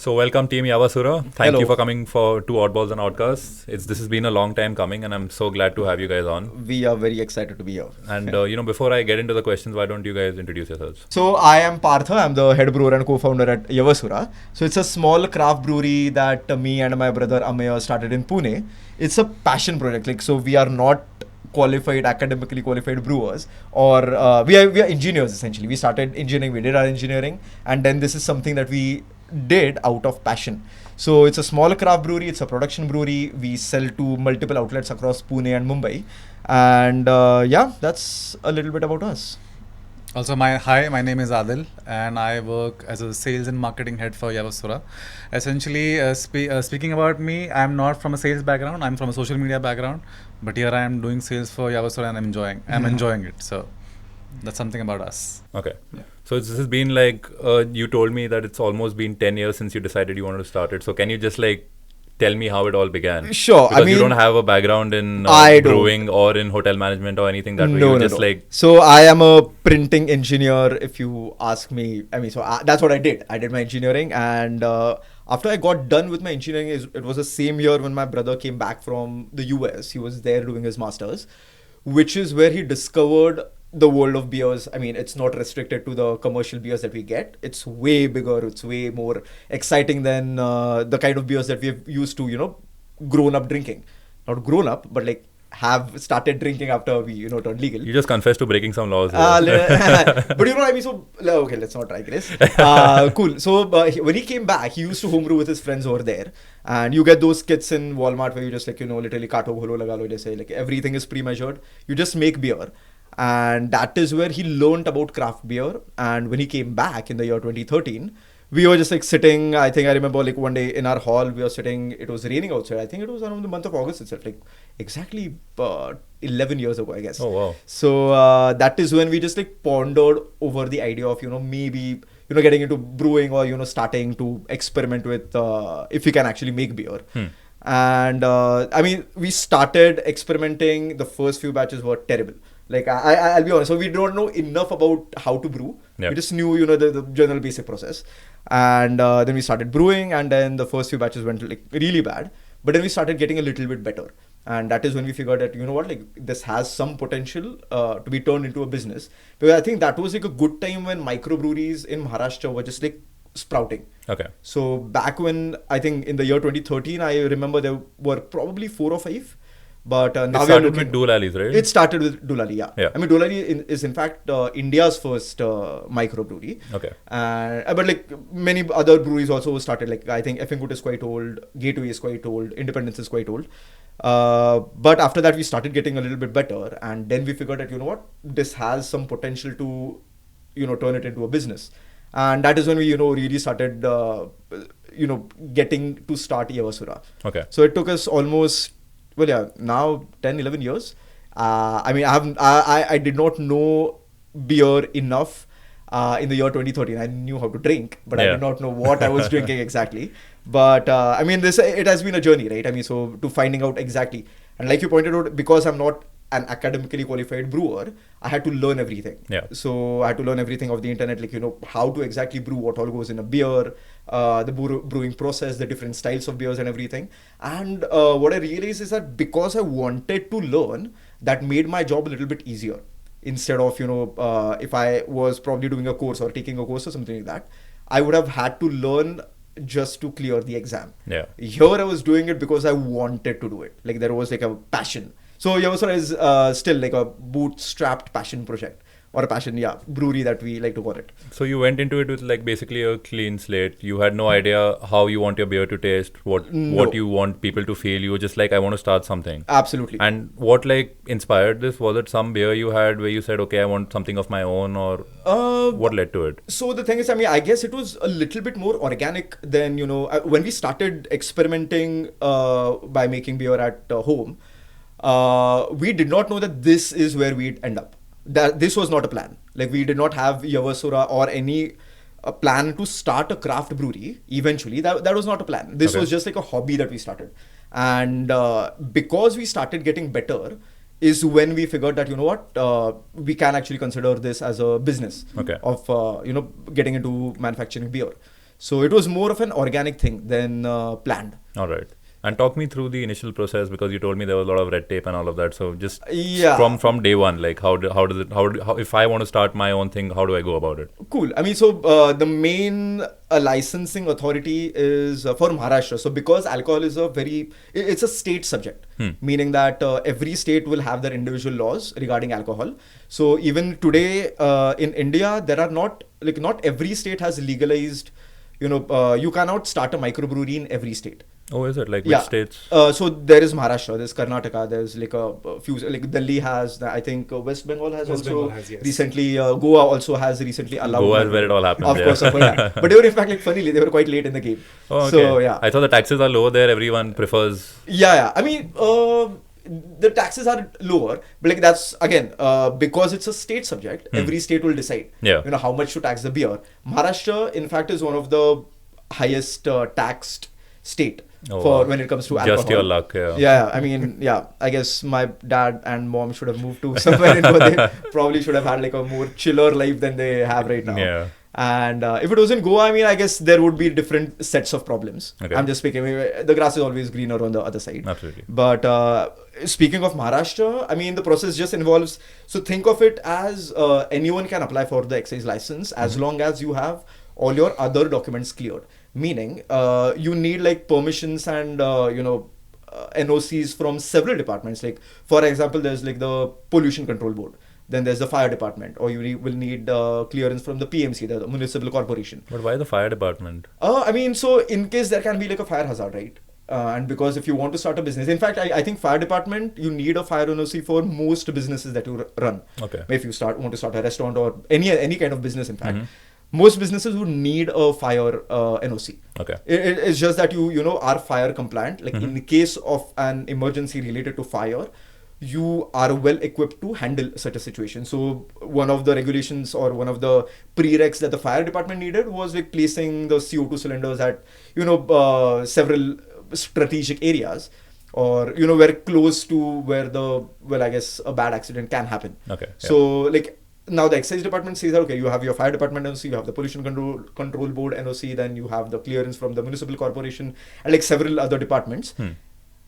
So welcome team Yavasura. Thank Hello. you for coming for two Oddballs and Outcasts. This has been a long time coming and I'm so glad to have you guys on. We are very excited to be here. And before I get into the questions, why don't you guys introduce yourselves? So I am Partha. I'm the head brewer and co-founder at Yavasura. So it's a small craft brewery that me and my brother Ameya started in Pune. It's a passion project. So we are not academically qualified brewers, or we are engineers essentially. We started engineering, we did our engineering, and then this is something that we did out of passion. So it's a small craft brewery, it's a production brewery. We sell to multiple outlets across Pune and Mumbai. And that's a little bit about us. Also, my name is Aadil and I work as a sales and marketing head for Yavasura. Essentially, speaking about me, I'm not from a sales background, I'm from a social media background, but here I am doing sales for Yavasura and I'm enjoying it. So that's something about us. Okay. Yeah. So this has been you told me that it's almost been 10 years since you decided you wanted to start it. So can you just tell me how it all began? Sure. Because you don't have a background in brewing or in hotel management or anything that way. No. So I am a printing engineer, if you ask me. That's what I did. I did my engineering, and after I got done with my engineering, it was the same year when my brother came back from the US. He was there doing his masters, which is where he discovered the world of beers. It's not restricted to the commercial beers that we get. It's way bigger. It's way more exciting than the kind of beers that we've used to, grown up drinking. Not grown up, but have started drinking after we, turned legal. You just confessed to breaking some laws. But you know what I mean? So, okay, let's not try this. Cool. So, when he came back, he used to homebrew with his friends over there. And you get those kits in Walmart where you just literally kato gholo laga lo, jaise, everything is pre-measured. You just make beer. And that is where he learned about craft beer. And when he came back in the year 2013, we were just sitting. I think I remember one day in our hall, we were sitting. It was raining outside. I think it was around the month of August itself, exactly 11 years ago, I guess. Oh, wow. So that is when we just pondered over the idea of, maybe, getting into brewing or, starting to experiment with if we can actually make beer. And we started experimenting. The first few batches were terrible. I'll be honest. So we don't know enough about how to brew. Yep. We just knew, the general basic process. And then we started brewing, and then the first few batches went really bad. But then we started getting a little bit better. And that is when we figured that, this has some potential to be turned into a business. Because I think that was a good time when microbreweries in Maharashtra were just sprouting. Okay. So back when, I think in the year 2013, I remember there were probably 4 or 5. But now it started with Doolali's, right? It started with Doolali, yeah. Doolali is in fact India's first microbrewery. Okay. But many other breweries also started. I think Effingwood is quite old, Gateway is quite old, Independence is quite old. But after that, we started getting a little bit better, and then we figured that this has some potential to turn it into a business, and that is when we really started getting to start Yavasura. Okay. So it took us almost now 10-11 years. I did not know beer enough in the year 2013. I knew how to drink, but I did not know what I was drinking exactly. But it has been a journey, right? So to finding out exactly, and like you pointed out, because I'm not an academically qualified brewer, I had to learn everything. Yeah. So I had to learn everything of the internet, how to exactly brew, what all goes in a beer, the brewing process, the different styles of beers and everything. And what I realized is that because I wanted to learn, that made my job a little bit easier. Instead of, if I was probably doing a course or taking a course or something like that, I would have had to learn just to clear the exam. Yeah. Here I was doing it because I wanted to do it. There was a passion. So Yavasura is still a bootstrapped passion project, or a passion, brewery that we like to call it. So you went into it with basically a clean slate. You had no idea how you want your beer to taste, what you want people to feel. You were just I want to start something. Absolutely. And what inspired this? Was it some beer you had where you said, okay, I want something of my own, or what led to it? So the thing is, I guess it was a little bit more organic than, when we started experimenting by making beer at home. We did not know that this is where we'd end up. That this was not a plan. We did not have Yavasura or any plan to start a craft brewery. Eventually, that was not a plan. This was just a hobby that we started. And because we started getting better, is when we figured that we can actually consider this as a business of getting into manufacturing beer. So it was more of an organic thing than planned. All right. And talk me through the initial process, because you told me there was a lot of red tape and all of that. So just from day one, like how if I want to start my own thing, how do I go about it? Cool. I mean, so the main licensing authority is for Maharashtra. So because alcohol is it's a state subject, meaning that every state will have their individual laws regarding alcohol. So even today in India, there are not every state has legalized, you cannot start a microbrewery in every state. Oh, is it? Like which states? So there is Maharashtra, there's Karnataka, there's like a few, like Delhi has, I think West Bengal has recently, Goa also has recently allowed. Goa is where it all happened. Of course. But they were in fact, funnily, they were quite late in the game. Oh, okay. So yeah. I thought the taxes are lower there, everyone prefers. Yeah. I mean, the taxes are lower, but that's again, because it's a state subject, every state will decide, how much to tax the beer. Maharashtra, in fact, is one of the highest taxed state. For when it comes to alcohol. Just your luck, I mean, I guess my dad and mom should have moved to somewhere in where they probably should have had like a more chiller life than they have right now. Yeah. And if it was in Goa, I mean, I guess there would be different sets of problems. Okay. I'm just speaking, the grass is always greener on the other side. Absolutely. But speaking of Maharashtra, I mean, the process just involves, so think of it as anyone can apply for the excise license as long as you have all your other documents cleared. Meaning, you need like permissions and, NOCs from several departments. Like, for example, there's like the Pollution Control Board. Then there's the fire department, or you will need clearance from the PMC, the municipal corporation. But why the fire department? I mean, so in case there can be like a fire hazard, right? And because if you want to start a business, in fact, I think fire department, you need a fire NOC for most businesses that you run. Okay. If you want to start a restaurant or any kind of business, in fact. Most businesses would need a fire NOC. Okay. It's just that you are fire compliant. Like in the case of an emergency related to fire, you are well equipped to handle such a situation. So one of the regulations or one of the prereqs that the fire department needed was like placing the CO2 cylinders at several strategic areas, or were close to where I guess a bad accident can happen. Okay. So like. Now the excise department says that, okay, you have your fire department NOC, you have the pollution control board NOC, then you have the clearance from the municipal corporation and like several other departments.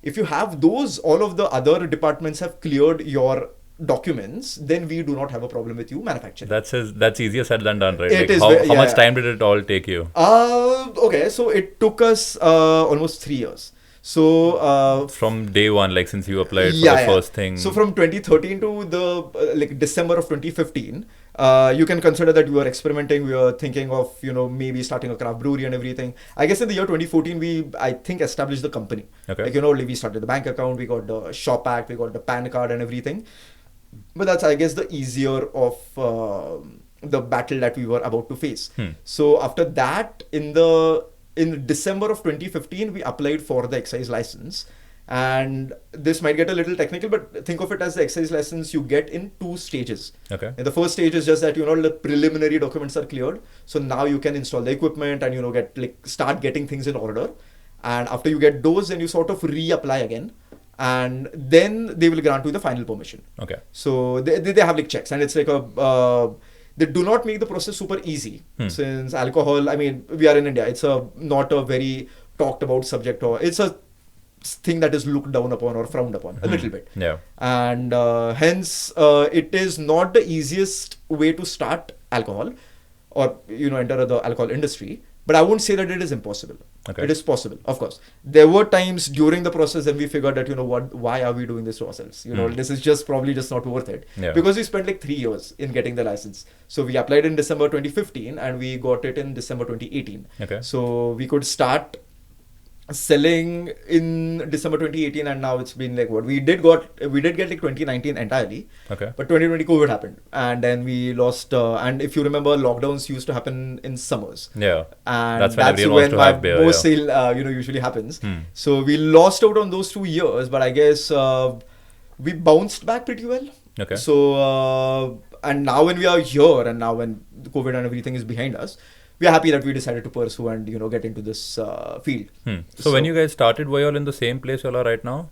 If you have those, all of the other departments have cleared your documents, then we do not have a problem with you manufacturing. That's easier said than done, right? It is how much time did it all take you? Okay, so it took us almost 3 years. So from day one, like since you applied for the first thing. So from 2013 to the December of 2015, you can consider that we were experimenting. We were thinking of maybe starting a craft brewery and everything. I guess in the year 2014 we established the company. Okay. Like we started the bank account, we got the shop act, we got the PAN card and everything. But that's I guess the easier of the battle that we were about to face. So after that, in December of 2015, we applied for the excise license. And this might get a little technical, but think of it as the excise license you get in 2 stages. Okay. And the first stage is just that, the preliminary documents are cleared. So now you can install the equipment and, start getting things in order. And after you get those, then you sort of reapply again. And then they will grant you the final permission. Okay. So they have checks, and it's like they do not make the process super easy since alcohol, I mean, we are in India. It's not a very talked about subject, or it's a thing that is looked down upon or frowned upon a little bit. Yeah. And hence, it is not the easiest way to start alcohol or, enter the alcohol industry. But I won't say that it is impossible. Okay. It is possible, of course. There were times during the process when we figured that, why are we doing this to ourselves? This is probably not worth it. Yeah. Because we spent 3 years in getting the license. So we applied in December 2015 and we got it in December 2018. Okay. So we could start selling in December 2018, and now it's been we did get 2019 entirely. Okay. But 2020 COVID happened, and then we lost. And if you remember, lockdowns used to happen in summers. Yeah. And that's when my have beer, most sale usually happens. So we lost out on those 2 years, but I guess we bounced back pretty well. Okay. So and now when we are here, and now when COVID and everything is behind us, we are happy that we decided to pursue and get into this field. So when you guys started, were you all in the same place you all are right now?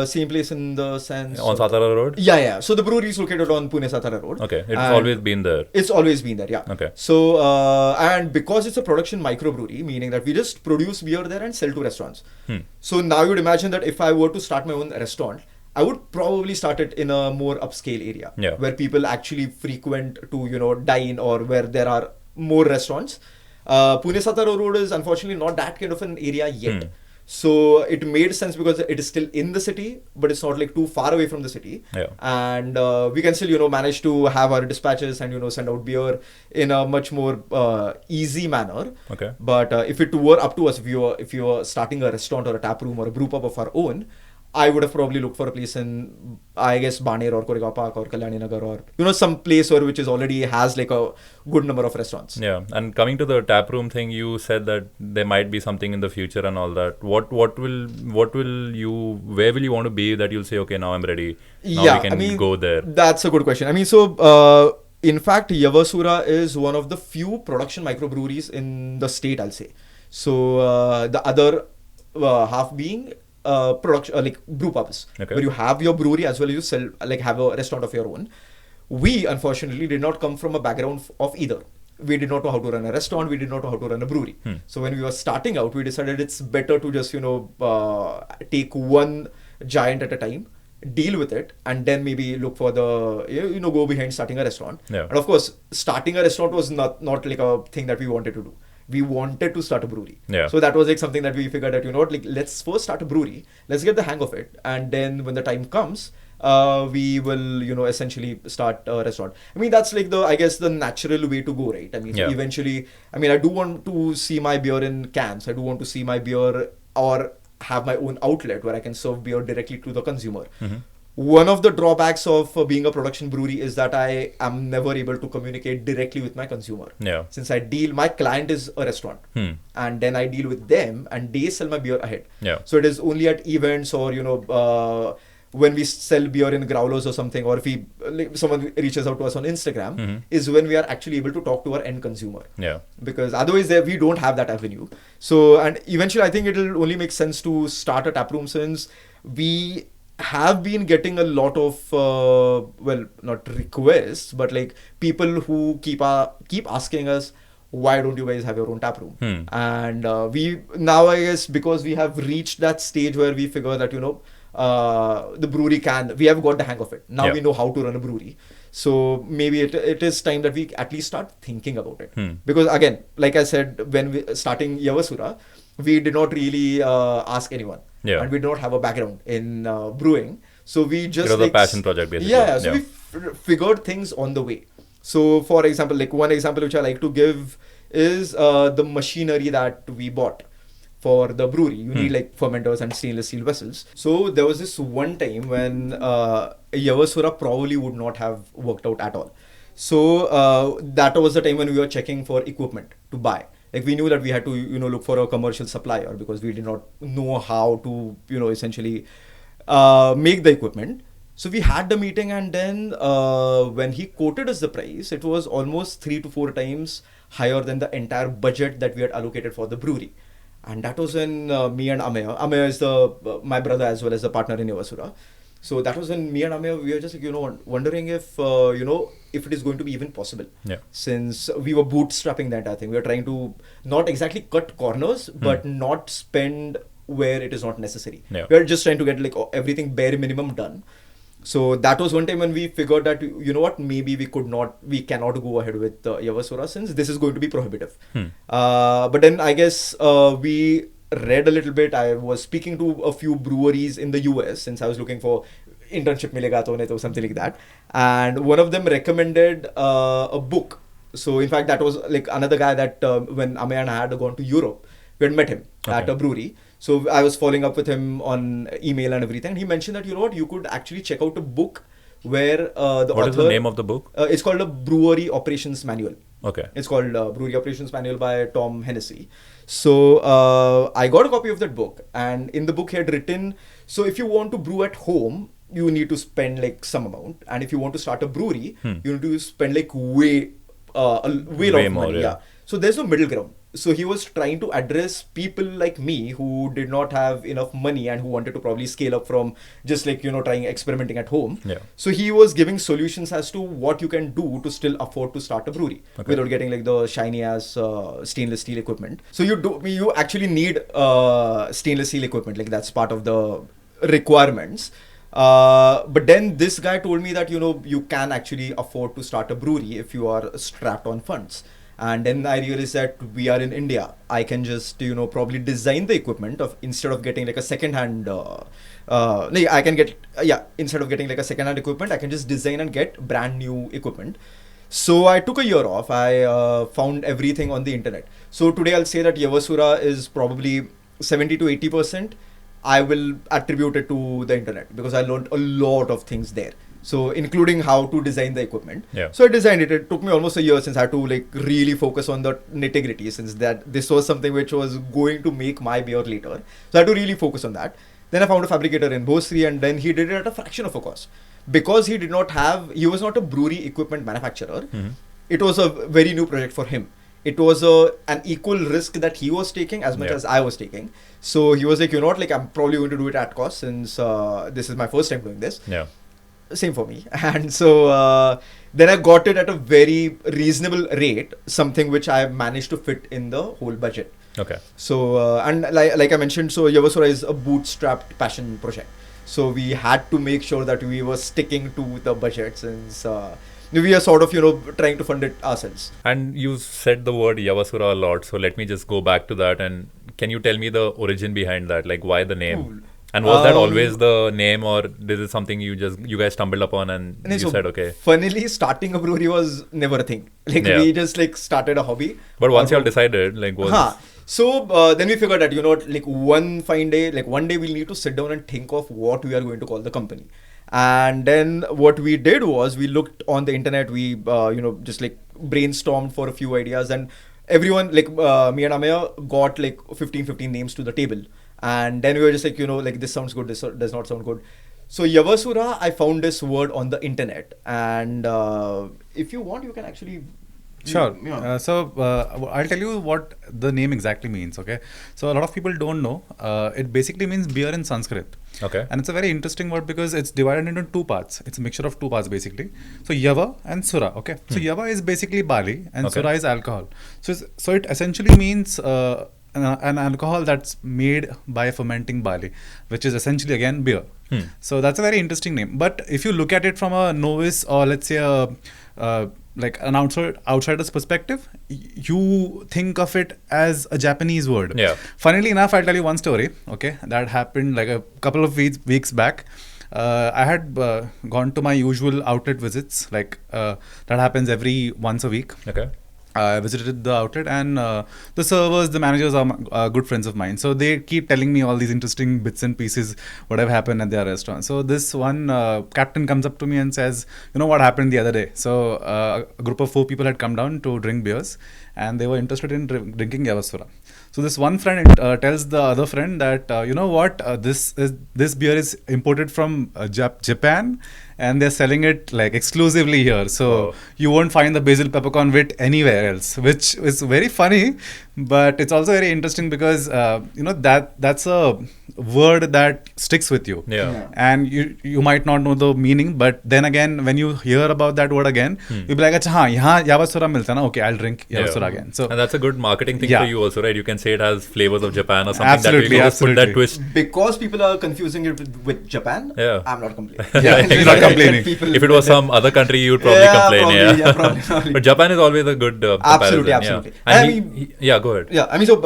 Same place in the sense On Satara Road? Yeah. So the brewery is located on Pune-Satara Road. Okay. It's always been there. It's always been there, yeah. Okay. So, and because it's a production microbrewery, meaning that we just produce beer there and sell to restaurants. So now you'd imagine that if I were to start my own restaurant, I would probably start it in a more upscale area where people actually frequent to, dine, or where there are more restaurants. Pune-Satara Road is unfortunately not that kind of an area yet. So it made sense because it is still in the city, but it's not like too far away from the city. And we can still, manage to have our dispatches and, send out beer in a much more easy manner. Okay. But if it were up to us, if you were starting a restaurant or a tap room or a brew pub of our own, I would have probably looked for a place in, I guess, Baner or Koregaon Park or Kalyani Nagar or, some place which is already has like a good number of restaurants. Yeah. And coming to the taproom thing, you said that there might be something in the future and all that. Where will you want to be that you'll say, okay, now I'm ready. Now we can go there. That's a good question. In fact, Yavasura is one of the few production microbreweries in the state, I'll say. So the other half being production, like brew pubs, where you have your brewery as well as you sell, like have a restaurant of your own. We unfortunately did not come from a background of either. We did not know how to run a restaurant. We did not know how to run a brewery. So when we were starting out, we decided it's better to just take one giant at a time, deal with it, and then maybe look for the go behind starting a restaurant. And of course, starting a restaurant was not like a thing that we wanted to do. We wanted to start a brewery. So that was like something that we figured out, let's first start a brewery. Let's get the hang of it. And then when the time comes, we will, essentially start a restaurant. That's like the natural way to go, right? Eventually, I do want to see my beer in cans. I do want to see my beer or have my own outlet where I can serve beer directly to the consumer. One of the drawbacks of being a production brewery is that I am never able to communicate directly with my consumer. Since my client is a restaurant, and then I deal with them and they sell my beer ahead. So it is only at events or, when we sell beer in growlers or something, or if someone reaches out to us on Instagram, is when we are actually able to talk to our end consumer. Because otherwise we don't have that avenue. So, and eventually I think it will only make sense to start a taproom, since we have been getting a lot of not requests, but like people who keep asking us, why don't you guys have your own tap room? And we now, I guess, because we have reached that stage where we figure that the brewery we have got the hang of it. Now we know how to run a brewery. So maybe it is time that we at least start thinking about it. Because again, like I said, when we starting Yavasura, we did not really ask anyone. And we do not have a background in brewing. So we just... It was a passion project, basically. So we figured things on the way. So for example, like one example which I like to give is the machinery that we bought for the brewery. You need like fermenters and stainless steel vessels. So there was this one time when Yavasura probably would not have worked out at all. So that was the time when we were checking for equipment to buy. Like we knew that we had to, look for a commercial supplier because we did not know how to, essentially make the equipment. So we had the meeting, and then when he quoted us the price, it was almost 3 to 4 times higher than the entire budget that we had allocated for the brewery. And that was when me and Ameya. Ameya is my brother as well as the partner in Yavasura. So that was when me and Ameya, we were just wondering if, if it is going to be even possible. Since we were bootstrapping the entire thing. We were trying to not exactly cut corners, but not spend where it is not necessary. We are just trying to get like everything bare minimum done. So that was one time when we figured that, maybe we cannot go ahead with Yavasura, since this is going to be prohibitive. But then I guess we read a little bit. I was speaking to a few breweries in the US, since I was looking for internship milega to something like that. And one of them recommended a book. So in fact, that was like another guy that when Ameya and I had gone to Europe, we had met him at a brewery. So I was following up with him on email and everything. And he mentioned that, you could actually check out a book where the author... What is the name of the book? It's called a Brewery Operations Manual. Okay. It's called Brewery Operations Manual by Tom Hennessy. So I got a copy of that book. And in the book he had written, so if you want to brew at home, you need to spend like some amount. And if you want to start a brewery, you need to spend like way more money. So there's no middle ground. So he was trying to address people like me who did not have enough money and who wanted to probably scale up from just like, trying experimenting at home. Yeah. So he was giving solutions as to what you can do to still afford to start a brewery without getting like the shiny ass stainless steel equipment. So you actually need stainless steel equipment. Like that's part of the requirements. But then this guy told me that, you can actually afford to start a brewery if you are strapped on funds. And then I realized that we are in India. I can just, probably design the equipment instead of getting like a second-hand, instead of getting like a second-hand equipment, I can just design and get brand new equipment. So I took a year off. I found everything on the internet. So today I'll say that Yavasura is probably 70 to 80%. I will attribute it to the internet because I learned a lot of things there. So including how to design the equipment. Yeah. So I designed it. It took me almost a year since I had to like really focus on the nitty-gritty, since that this was something which was going to make my beer later. So I had to really focus on that. Then I found a fabricator in Bhosri, and then he did it at a fraction of a cost. Because he was not a brewery equipment manufacturer. It was a very new project for him. It was an equal risk that he was taking as much as I was taking. So he was like, I'm probably going to do it at cost since this is my first time doing this. Yeah. Same for me. And so then I got it at a very reasonable rate, something which I managed to fit in the whole budget. Okay. So, and like I mentioned, so Yavasura is a bootstrapped passion project. So we had to make sure that we were sticking to the budget since we are sort of, trying to fund it ourselves. And you said the word Yavasura a lot. So let me just go back to that. And can you tell me the origin behind that? Like why the name? Cool. And was that always the name, or this is something you guys stumbled upon and you said okay? Funnily, starting a brewery was never a thing. Like we just like started a hobby. But once you all decided, like So then we figured that, like one day we'll need to sit down and think of what we are going to call the company. And then what we did was we looked on the internet, we, just like brainstormed for a few ideas, and everyone, like me and Ameya got like 15 names to the table. And then we were just like, like this sounds good, this does not sound good. So Yavasura, I found this word on the internet. And if you want, you can actually... Sure. I'll tell you what the name exactly means, okay? So a lot of people don't know. It basically means beer in Sanskrit. Okay. And it's a very interesting word because it's divided into two parts. It's a mixture of two parts basically. So Yava and Sura, okay? So Yava is basically barley and Sura is alcohol. So it essentially means... an alcohol that's made by fermenting barley, which is essentially again beer. So that's a very interesting name. But if you look at it from a novice or let's say like an outsider's perspective, you think of it as a Japanese word. Yeah. Funnily enough, I'll tell you one story. Okay, that happened like a couple of weeks back. I had gone to my usual outlet visits, like that happens every once a week. Okay. I visited the outlet, and the servers, the managers are good friends of mine. So they keep telling me all these interesting bits and pieces, what have happened at their restaurant. So this one captain comes up to me and says, what happened the other day? So a group of 4 people had come down to drink beers, and they were interested in drinking Yavasura. So this one friend tells the other friend that, this beer is imported from Japan, and they're selling it like exclusively here. So you won't find the Basil Peppercorn Wit anywhere else, which is very funny, but it's also very interesting because that's a word that sticks with you. Yeah. And you might not know the meaning, but then again, when you hear about that word again, you'll be like, "Acha, haan, yahan Yavasura milta na? Okay, I'll drink Yavasura again." So and that's a good marketing thing for you also, right? You can say it has flavors of Japan or something. Absolutely, that you can just put that twist. Because people are confusing it with Japan. Yeah. I'm not complaining. You're not complaining. If it was some other country, you would probably complain. Probably. But Japan is always a good comparison. Absolutely. And go ahead. Yeah, I mean, so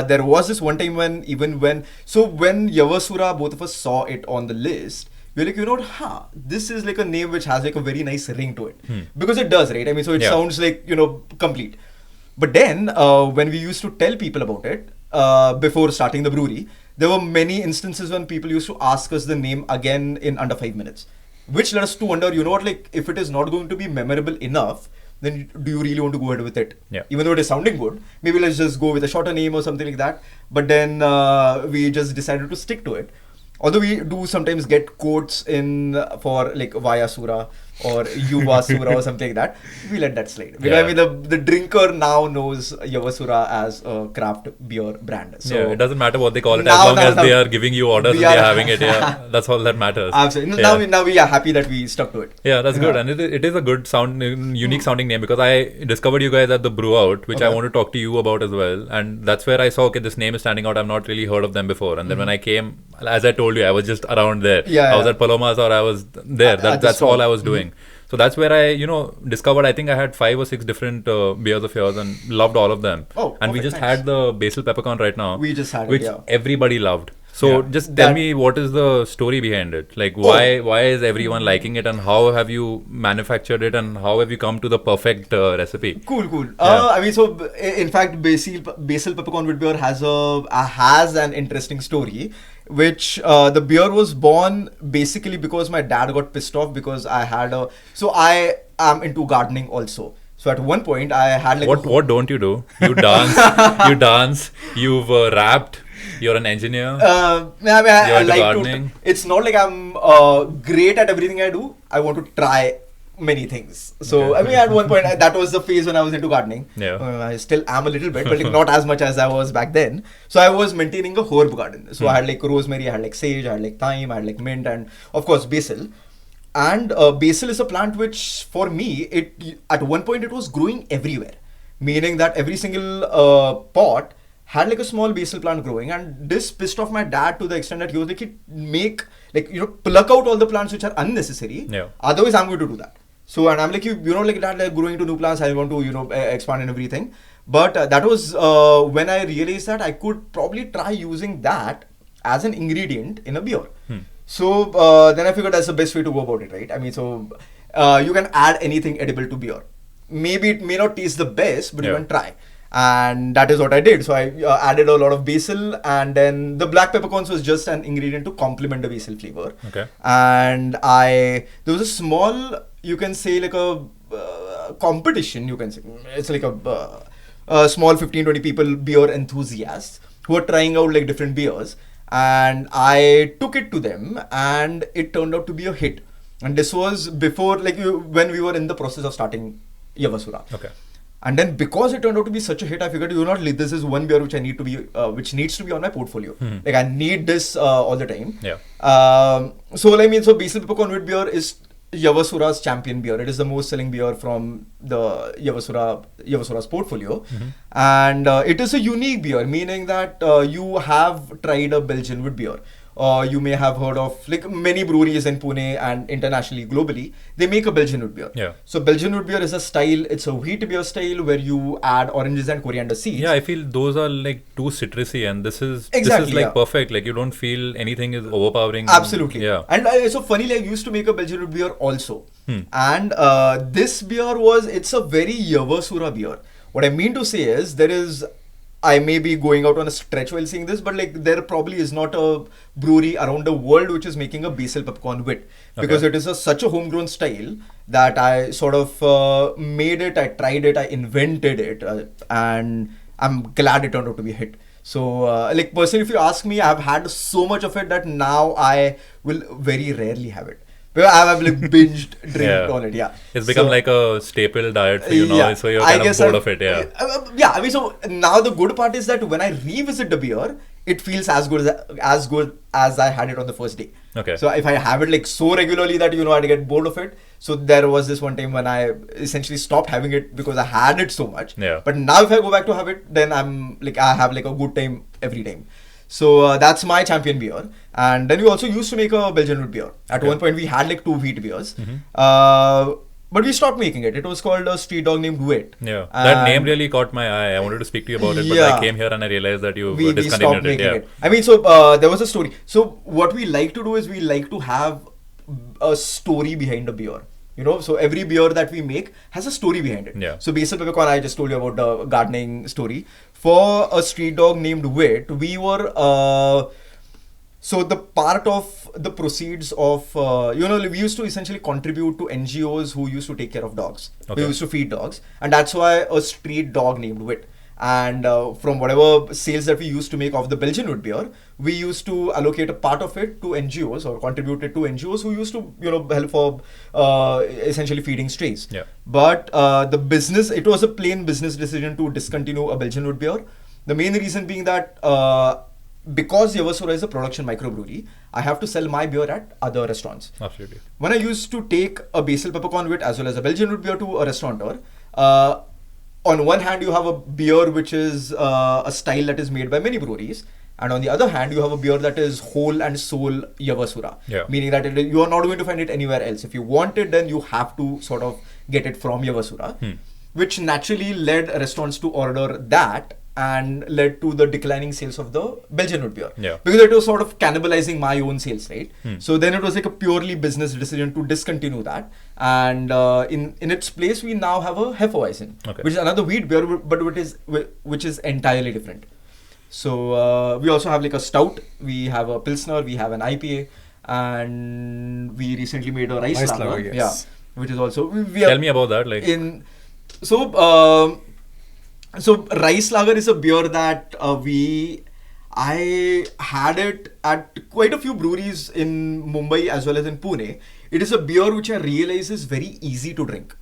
there was this one time when Yavasura, both of us saw it on the list, we were like, this is like a name which has like a very nice ring to it. Because it does, right? I mean, so it sounds like, complete. But then, when we used to tell people about it, before starting the brewery, there were many instances when people used to ask us the name again in under 5 minutes. Which led us to wonder, if it is not going to be memorable enough, then do you really want to go ahead with it? Yeah. Even though it is sounding good, maybe let's just go with a shorter name or something like that. But then we just decided to stick to it. Although we do sometimes get quotes for like Vayasura. or Yavasura or something like that, we let that slide. Because Yeah. I mean, the drinker now knows Yavasura as a craft beer brand. So yeah, it doesn't matter what they call it, as Now- long now- as they now- are giving you orders and we they are are- having it. Yeah, that's all that matters. absolutely. Yeah. Now we are happy that we stuck to it. Yeah, that's good, and it is a good sound, unique sounding name, because I discovered you guys at the Brew Out, which I Okay. want to talk to you about as well, and that's where I saw, okay, this name is standing out. I've not really heard of them before, and then when I came, as I told you, I was just around there. Yeah, I was yeah. at Palomas or I was there. At the That's all stall. I was doing. So that's where I, discovered. I think I had 5 or 6 different beers of yours and loved all of them. Oh, and we perfect, just thanks. had the Basil Peppercorn right now, We just had it, which yeah. everybody loved. So Yeah. just tell That- me, what is the story behind it? Like, Oh. why is everyone liking it, and how have you manufactured it, and how have you come to the perfect recipe? Cool. Yeah. I mean, so in fact, Basil Peppercorn Witbier has an interesting story, which the beer was born basically because my dad got pissed off because I am into gardening also. So at one point I had like What don't you do? You dance, you've rapped, you're an engineer. I mean, You're I into like gardening? to. It's not like I'm great at everything I do. I want to try many things. So Okay. I mean, at one point that was the phase when I was into gardening. Yeah. I still am a little bit, but like not as much as I was back then. So I was maintaining a herb garden. So I had like rosemary, I had like sage, I had like thyme, I had like mint, and of course basil. And basil is a plant which, for me, at one point it was growing everywhere, meaning that every single pot had like a small basil plant growing, and this pissed off my dad to the extent that he was like, pluck out all the plants which are unnecessary. Yeah. Otherwise, I'm going to do that. So, and I'm like, like that, like growing into new plants, I want to, expand and everything. But that was when I realized that I could probably try using that as an ingredient in a beer. So then I figured that's the best way to go about it, right? I mean, so you can add anything edible to beer. Maybe it may not taste the best, but you Yeah. can try. And that is what I did. So I added a lot of basil, and then the black peppercorns was just an ingredient to complement the basil flavor. Okay. And there was a small, you can say like a competition, you can say. It's like a small 15-20 people beer enthusiasts who are trying out like different beers. And I took it to them, and it turned out to be a hit. And this was before, like, when we were in the process of starting Yavasura. Okay. And then because it turned out to be such a hit, I figured, this is one beer which I need to be, which needs to be on my portfolio. Like, I need this all the time. Yeah. So Basil Peppercorn Wit beer is Yavasura's champion beer. It is the most selling beer from the Yavasura's portfolio. And it is a unique beer, meaning that you have tried a Belgian wit beer. You may have heard of like many breweries in Pune and internationally, globally, they make a Belgian wit beer. Yeah. So Belgian wit beer is a style, it's a wheat beer style where you add oranges and coriander seeds. Yeah, I feel those are like too citrusy, and this is Exactly, like yeah. perfect. Like, you don't feel anything is overpowering. Absolutely. Yeah. And so funny, like, I used to make a Belgian wit beer also. And this beer it's a very Yavasura beer. What I mean to say is, I may be going out on a stretch while saying this, but like there probably is not a brewery around the world which is making a Basil Peppercorn Wit, because Okay. it is such a homegrown style that I sort of made it, I tried it, I invented it, and I'm glad it turned out to be a hit. So like personally, if you ask me, I've had so much of it that now I will very rarely have it. Because I've like binged drinking Yeah. on it, yeah. It's become So- like a staple diet for you now, so you're kind of bored of it. Yeah. Yeah, I mean, so now the good part is that when I revisit the beer, it feels as good as I had it on the first day. Okay. So if I have it like so regularly that I'd get bored of it. So there was this one time when I essentially stopped having it because I had it so much. Yeah. But now if I go back to have it, then I have like a good time every time. So that's my champion beer. And then we also used to make a Belgian wheat beer. At Okay. one point we had like 2 wheat beers. But we stopped making it. It was called a street dog named Wit. Yeah. That name And really caught my eye. I wanted to speak to you about it, but Yeah. I came here and I realized that you we stopped discontinued it. making Yeah. it. I mean, so there was a story. So what we like to do is we like to have a story behind a beer. So every beer that we make has a story behind it. Yeah. So Basil Peppercorn, I just told you about the gardening story. For a street dog named Wit, we were so the part of the proceeds of we used to essentially contribute to NGOs who used to take care of dogs. Okay. We used to feed dogs, and that's why a street dog named Wit. And from whatever sales that we used to make of the Belgian root beer, we used to allocate a part of it to NGOs or contribute it to NGOs who used to, help for essentially feeding strays. Yeah. But it was a plain business decision to discontinue a Belgian root beer. The main reason being that because Yavasura is a production microbrewery, I have to sell my beer at other restaurants. Absolutely. When I used to take a Basil Peppercorn Wit as well as a Belgian root beer to a restaurateur, on one hand, you have a beer which is a style that is made by many breweries, and on the other hand, you have a beer that is whole and soul Yavasura, meaning that you are not going to find it anywhere else. If you want it, then you have to sort of get it from Yavasura, which naturally led restaurants to order that and led to the declining sales of the Belgian root beer. Yeah. Because it was sort of cannibalizing my own sales, right? So then it was like a purely business decision to discontinue that. And in its place, we now have a Hefeweizen, which is another wheat beer, but which is entirely different. So we also have like a stout, we have a Pilsner, we have an IPA, and we recently made a rice lager. Yes. Yeah, which is also... Tell me about that. So rice lager is a beer that I had it at quite a few breweries in Mumbai as well as in Pune. It is a beer which I realize is very easy to drink.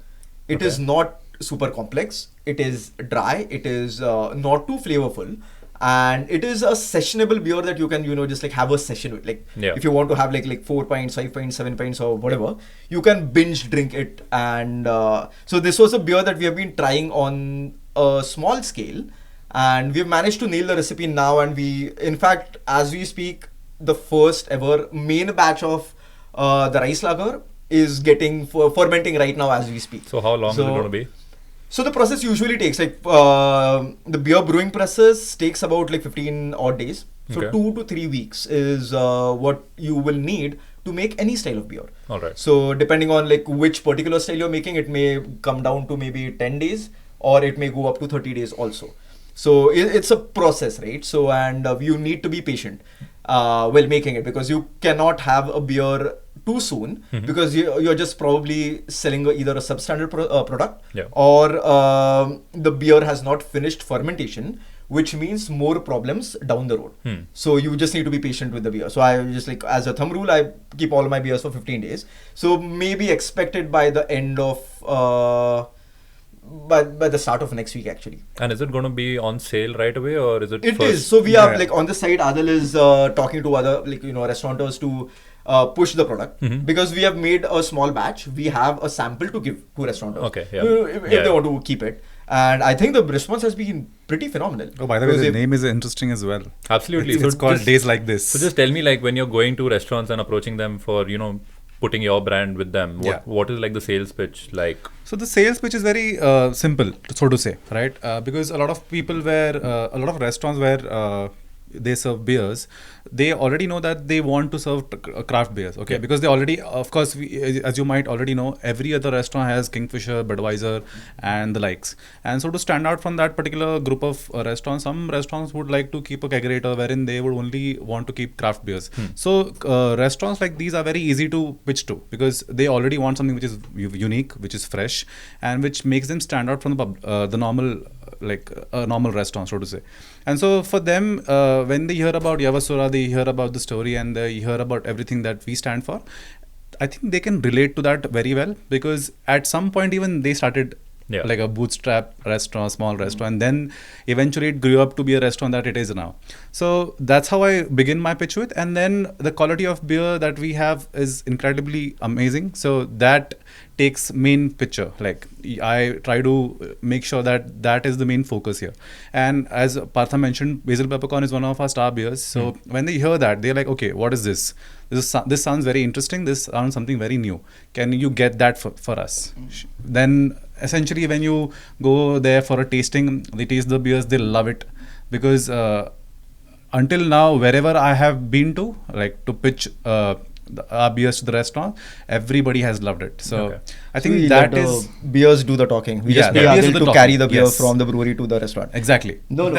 It is not super complex. It is dry. It is not too flavorful. And it is a sessionable beer that you can, just like have a session with. Like if you want to have like 4 pints, 5 pints, 7 pints or whatever, you can binge drink it. And so this was a beer that we have been trying on a small scale, and we've managed to nail the recipe now. And in fact, as we speak, the first ever main batch of the rice lager is getting fermenting right now as we speak. So how long is it going to be? So the process usually takes the beer brewing process takes about 15 odd days. So 2 to 3 weeks is what you will need to make any style of beer. All right. So depending on which particular style you're making, it may come down to maybe 10 days or it may go up to 30 days also. So it's a process, right? So and you need to be patient while making it, because you cannot have a beer too soon, because you're just probably selling either a substandard product or the beer has not finished fermentation, which means more problems down the road. So you just need to be patient with the beer. So I just as a thumb rule, I keep all my beers for 15 days. So maybe expected by the end of by the start of next week actually. And is it going to be on sale right away, or is it? It is. So we are on the side. Aadil is talking to other restaurateurs to push the product, because we have made a small batch. We have a sample to give to restaurateurs. Okay. If they want to keep it. And I think the response has been pretty phenomenal. Oh, by the way, the name is interesting as well. Absolutely. It's called Days Like This. So just tell me, when you're going to restaurants and approaching them for, putting your brand with them, what is the sales pitch like? So the sales pitch is very simple, so to say, right? Because a lot of restaurants where they serve beers, they already know that they want to serve craft beers, because they already, of course, as you might already know, every other restaurant has Kingfisher, Budweiser and the likes. And so to stand out from that particular group of restaurants, some restaurants would like to keep a kegerator wherein they would only want to keep craft beers. So restaurants like these are very easy to pitch to, because they already want something which is unique, which is fresh, and which makes them stand out from the normal, a normal restaurant, so to say. And so for them, when they hear about Yavasura, they hear about the story and they hear about everything that we stand for, I think they can relate to that very well, because at some point even they started like a bootstrap restaurant, small restaurant, and then eventually it grew up to be a restaurant that it is now. So that's how I begin my pitch with. And then the quality of beer that we have is incredibly amazing. So that takes main picture. I try to make sure that is the main focus here. And as Partha mentioned, Basil Peppercorn is one of our star beers. So when they hear that, they're like, okay, what is this? This sounds very interesting. This sounds something very new. Can you get that for us? Then essentially when you go there for a tasting, they taste the beers, they love it. Because until now, wherever I have been to, to pitch our beers to the restaurant, everybody has loved it. So I think beers do the talking. We just pay Aadil to carry the beer from the brewery to the restaurant. Exactly. No.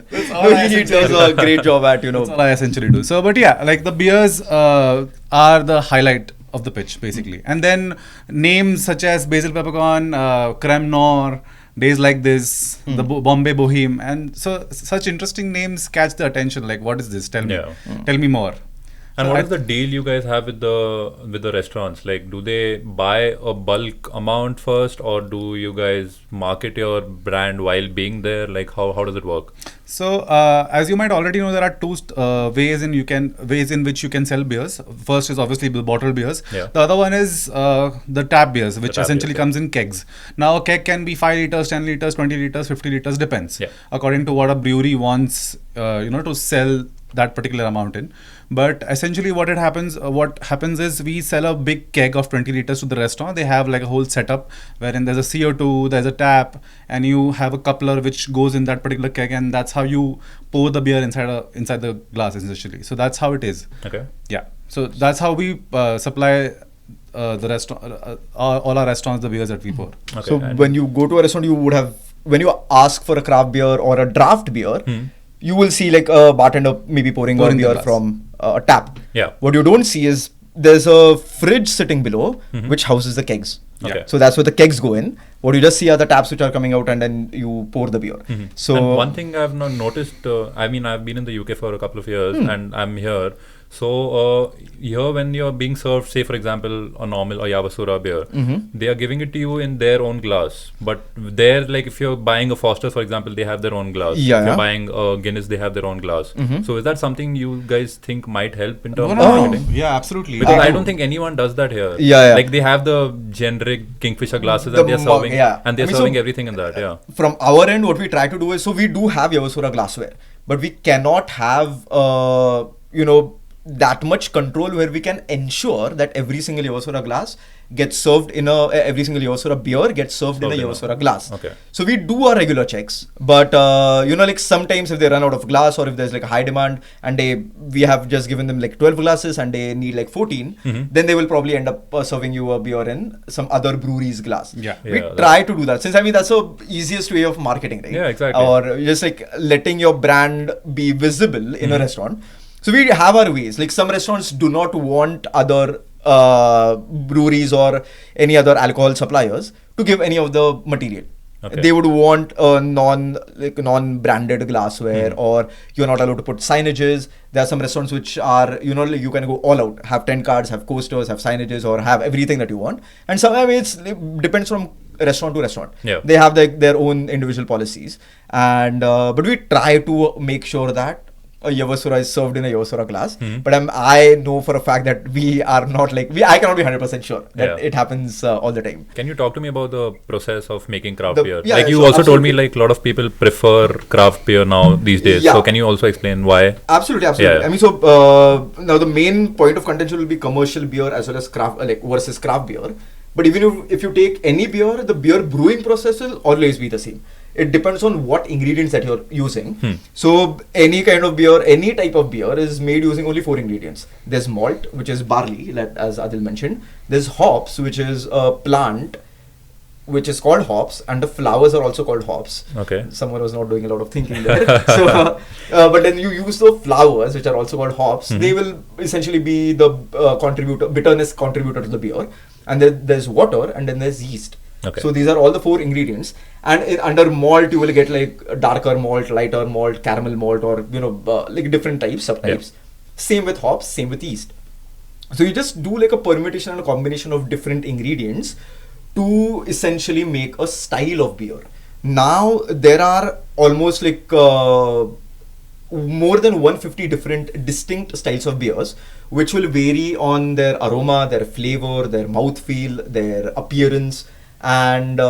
He does a great job at, That's all I essentially do. So, but the beers are the highlight of the pitch, basically. And then names such as Basil Peppercorn, Creme Noir, Days Like This, the Bombay Boheme, and so such interesting names catch the attention. Like, what is this? Tell me, tell me more. And what is the deal you guys have with the restaurants? Like, do they buy a bulk amount first, or do you guys market your brand while being there? Like, how does it work? So, as you might already know, there are two ways in which you can sell beers. First is obviously the bottled beers. Yeah. The other one is the tap beers, which essentially comes in kegs. Now, a keg can be 5 liters, 10 liters, 20 liters, 50 liters, depends. Yeah. According to what a brewery wants, to sell that particular amount in. But essentially what happens is we sell a big keg of 20 liters to the restaurant. They have like a whole setup wherein there's a CO2, there's a tap, and you have a coupler which goes in that particular keg, and that's how you pour the beer inside the glass essentially. So that's how it is. Okay. Yeah. So that's how we supply the restaurant, all our restaurants, the beers that we pour. Okay. So when you go to a restaurant, when you ask for a craft beer or a draft beer, you will see like a bartender maybe pouring a beer from a tap. Yeah. What you don't see is there's a fridge sitting below which houses the kegs. Okay. So that's where the kegs go in. What you just see are the taps which are coming out, and then you pour the beer. So and one thing I've not noticed, I've been in the UK for a couple of years and I'm here. So here when you're being served, say for example, a normal or Yavasura beer, they are giving it to you in their own glass. But there, like if you're buying a Foster's, for example, they have their own glass. Yeah. If you're buying a Guinness, they have their own glass. So is that something you guys think might help in terms of marketing? Yeah, absolutely. Because I don't think anyone does that here. Yeah. Like they have the generic Kingfisher glasses that they're serving, and they're serving everything in that. Yeah. From our end, what we try to do is, so we do have Yavasura glassware, but we cannot have that much control where we can ensure that every single Yavasura glass gets served in every single Yavasura beer gets served in a Yavasura glass. Okay. So we do our regular checks, but like sometimes if they run out of glass or if there's like a high demand and we have just given them like 12 glasses and they need like 14, then they will probably end up serving you a beer in some other brewery's glass. Yeah. We try to do that, since that's the easiest way of marketing, right? Yeah, exactly. Or just like letting your brand be visible in a restaurant. So we have our ways. Like some restaurants do not want other breweries or any other alcohol suppliers to give any of the material. Okay. They would want a non-branded glassware, or you're not allowed to put signages. There are some restaurants which are, you can go all out, have 10 cards, have coasters, have signages, or have everything that you want. And sometimes it depends from restaurant to restaurant. Yeah. They have their own individual policies. And but we try to make sure that a Yavasura is served in a Yavasura glass, but I know for a fact that we are not I cannot be 100% sure that it happens all the time. Can you talk to me about the process of making craft beer? Yeah, like you also told me like a lot of people prefer craft beer now these days. Yeah. So can you also explain why? Absolutely. Yeah. I mean, so now the main point of contention will be commercial beer as well as craft, versus craft beer. But even if you take any beer, the beer brewing process will always be the same. It depends on what ingredients that you're using. So any kind of beer, any type of beer is made using only 4 ingredients. There's malt, which is barley, as Aadil mentioned. There's hops, which is a plant, which is called hops, and the flowers are also called hops. Okay. Someone was not doing a lot of thinking there. But then you use the flowers, which are also called hops. They will essentially be the bitterness contributor to the beer. And then there's water, and then there's yeast. Okay. So these are all the 4 ingredients. And under malt, you will get like darker malt, lighter malt, caramel malt, or like different subtypes. Yeah. Same with hops, same with yeast. So you just do like a permutation and a combination of different ingredients to essentially make a style of beer. Now there are almost like more than 150 different distinct styles of beers, which will vary on their aroma, their flavor, their mouthfeel, their appearance. And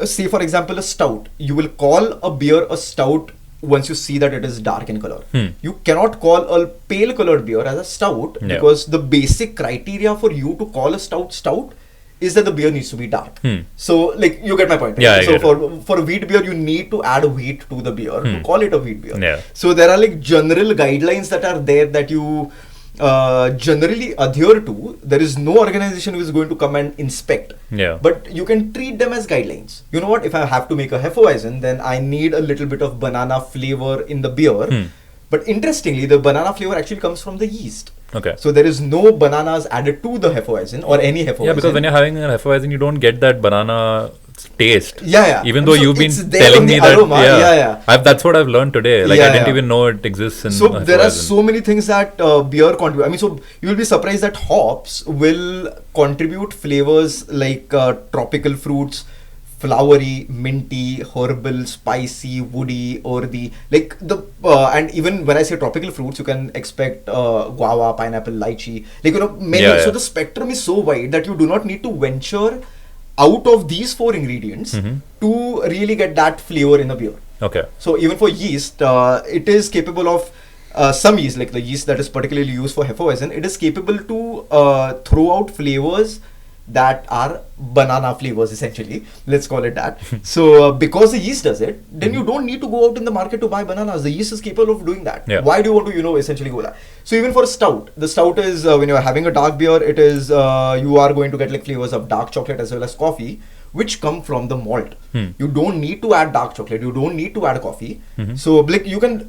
say for example a stout, you will call a beer a stout once you see that it is dark in color. You cannot call a pale colored beer as a stout, because the basic criteria for you to call a stout is that the beer needs to be dark. So like you get my point, right? Yeah, so for wheat beer, you need to add wheat to the beer to call it a wheat beer. Yeah. So there are like general guidelines that are there that you generally adhere to. There is no organization who is going to come and inspect. Yeah. But you can treat them as guidelines. You know what? If I have to make a Hefeweizen, then I need a little bit of banana flavor in the beer. But interestingly, the banana flavor actually comes from the yeast. Okay. So there is no bananas added to the Hefeweizen or any Hefeweizen. Yeah, because when you're having a Hefeweizen, you don't get that banana taste. Yeah. Even though So you've been it's there telling in the me that, aroma. Yeah. that's what I've learned today. Like Yeah, I didn't yeah. even know it exists in. So there are Hefeweizen. so many things that beer contribute. I mean, so you will be surprised that hops will contribute flavors like tropical fruits, flowery, minty, herbal, spicy, woody, earthy. Like and even when I say tropical fruits, you can expect guava, pineapple, lychee. Like many. Yeah, So yeah. the spectrum is so wide that you do not need to venture out of these 4 ingredients to really get that flavor in a beer. Okay. So even for yeast, it is capable of some yeast, like the yeast that is particularly used for Hefeweizen, it is capable to throw out flavors that are banana flavors, essentially. Let's call it that. So because the yeast does it, then you don't need to go out in the market to buy bananas. The yeast is capable of doing that. Yeah. Why do you want to, essentially go that? So even for stout, the stout is when you're having a dark beer, it is you are going to get like flavors of dark chocolate as well as coffee, which come from the malt. You don't need to add dark chocolate. You don't need to add coffee. So like you can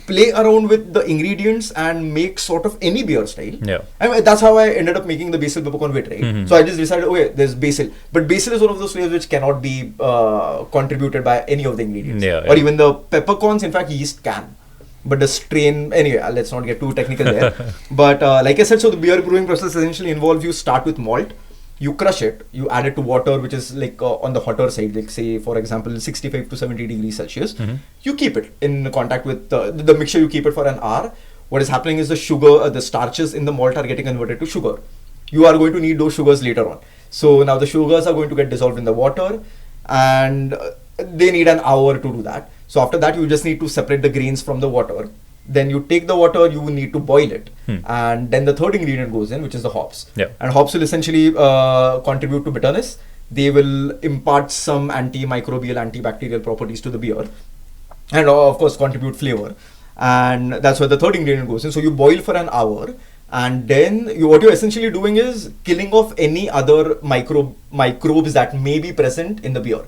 play around with the ingredients and make sort of any beer style. Yeah. I mean, that's how I ended up making the Basil Peppercorn Wit, right? So I just decided, okay, there's Basil. But Basil is one of those flavors which cannot be contributed by any of the ingredients. Or even the peppercorns, in fact, yeast can. But the strain, anyway, let's not get too technical there. But like I said, so the beer brewing process essentially involves you start with malt. You crush it, you add it to water, which is like on the hotter side, like say, for example, 65 to 70 degrees Celsius. You keep it in contact with the mixture, you keep it for an hour. What is happening is the sugar, the starches in the malt are getting converted to sugar. You are going to need those sugars later on. So now the sugars are going to get dissolved in the water and they need an hour to do that. So after that, you just need to separate the grains from the water. Then you take the water, you will need to boil it. And then the third ingredient goes in, which is the hops. Yeah. And hops will essentially contribute to bitterness. They will impart some antimicrobial, antibacterial properties to the beer. And of course, contribute flavor. And that's where the third ingredient goes in. So you boil for an hour. And then what you're essentially doing is killing off any other microbes that may be present in the beer.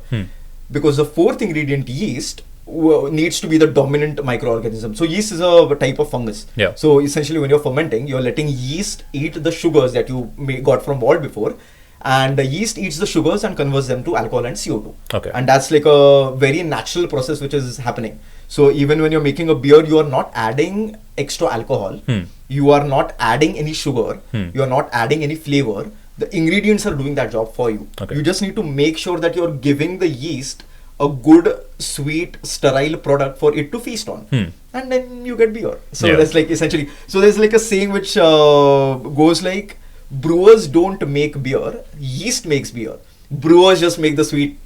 Because the fourth ingredient, yeast, needs to be the dominant microorganism. So yeast is a type of fungus. Yeah. So essentially when you're fermenting, you're letting yeast eat the sugars that you got from malt before, and the yeast eats the sugars and converts them to alcohol and CO2. Okay. And that's like a very natural process which is happening. So even when you're making a beer, you are not adding extra alcohol. You are not adding any sugar. You are not adding any flavor. The ingredients are doing that job for you. Okay. You just need to make sure that you're giving the yeast a good, sweet, sterile product for it to feast on. And then you get beer. So that's like essentially, so there's like a saying which goes like, brewers don't make beer, yeast makes beer. Brewers just make the sweet,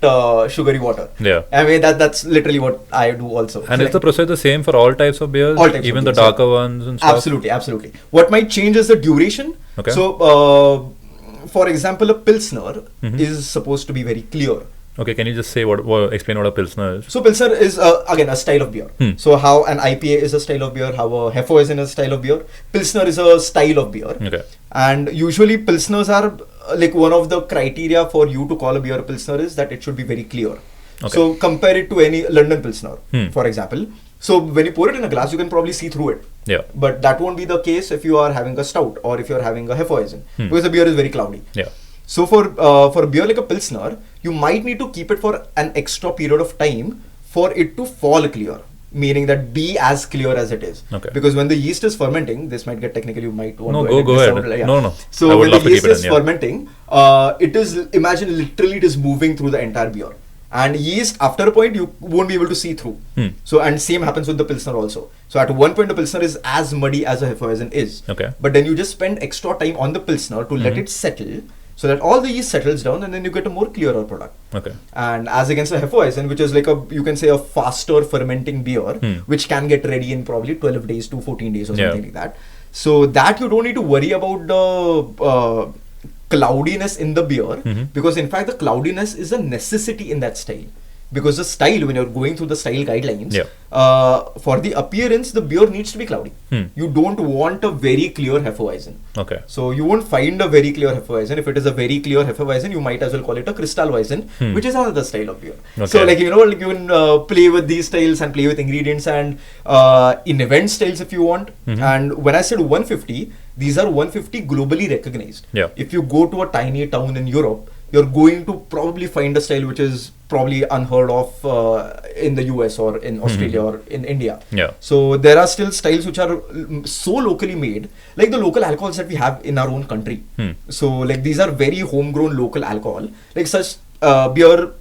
sugary water. Yeah. I mean, that's literally what I do also. And So is the process the same for all types of beers? All types even of the beers, darker ones and stuff? Absolutely. What might change is the duration. Okay. So, for example, a Pilsner is supposed to be very clear. Okay, can you just say explain what a Pilsner is? So Pilsner is again a style of beer. So how an IPA is a style of beer, how a Hefeweizen is a style of beer, Pilsner is a style of beer. Okay. And usually Pilsners are like one of the criteria for you to call a beer a Pilsner is that it should be very clear. Okay. So compare it to any London Pilsner, for example. So when you pour it in a glass, you can probably see through it. Yeah. But that won't be the case if you are having a stout or if you are having a Hefeweizen, because the beer is very cloudy. Yeah. So for a beer like a Pilsner, you might need to keep it for an extra period of time for it to fall clear, meaning that be as clear as it is. Okay. Because when the yeast is fermenting, this might get technical, you might want No, to go edit ahead. this out. No. I So would when love the to yeast keep it is in, yeah. fermenting, it is, imagine literally it is moving through the entire beer. And yeast, after a point, you won't be able to see through. So, and same happens with the Pilsner also. So at one point, the Pilsner is as muddy as a Hefeweizen is. Okay. But then you just spend extra time on the Pilsner to let it settle, so that all the yeast settles down, and then you get a more clearer product. Okay. And as against a Hefeweizen, which is like you can say a faster fermenting beer, which can get ready in probably 12 days to 14 days or something like that. So that you don't need to worry about the cloudiness in the beer, because in fact the cloudiness is a necessity in that style. Because the style, when you're going through the style guidelines, for the appearance, the beer needs to be cloudy. You don't want a very clear Hefeweizen. Okay. So you won't find a very clear Hefeweizen. If it is a very clear Hefeweizen, you might as well call it a Kristallweizen, which is another style of beer. Okay. So like, you can play with these styles and play with ingredients and in event styles if you want. And when I said 150, these are 150 globally recognized. Yeah. If you go to a tiny town in Europe, you're going to probably find a style which is probably unheard of in the US or in Australia or in India. Yeah. So there are still styles which are so locally made, like the local alcohols that we have in our own country. So like these are very homegrown local alcohol. Like such beer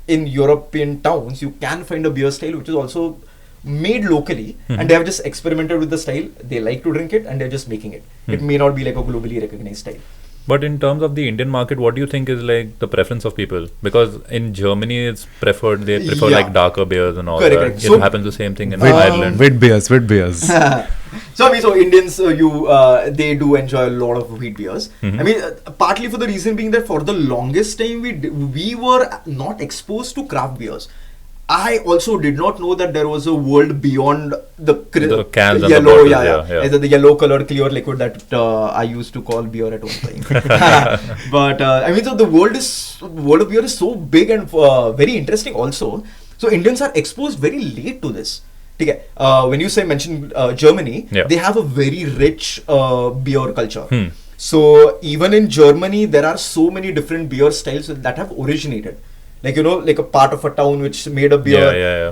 in European towns, you can find a beer style which is also made locally, and they have just experimented with the style. They like to drink it and they're just making it. It may not be like a globally recognized style. But in terms of the Indian market, what do you think is like the preference of people? Because in Germany, it's preferred, they prefer like darker beers and all Correct, that. correct. It So, happens the same thing in Ireland. Witbiers. So I mean, so Indians, they do enjoy a lot of wheat beers. I mean, partly for the reason being that for the longest time we were not exposed to craft beers. I also did not know that there was a world beyond the cans and yellow, the bottles, the yellow colored clear liquid that I used to call beer at one time. But I mean, so the world of beer is so big and very interesting also. So Indians are exposed very late to this. Okay. When you mention Germany, they have a very rich beer culture. So even in Germany, there are so many different beer styles that have originated. Like, you know, like a part of a town which made a beer.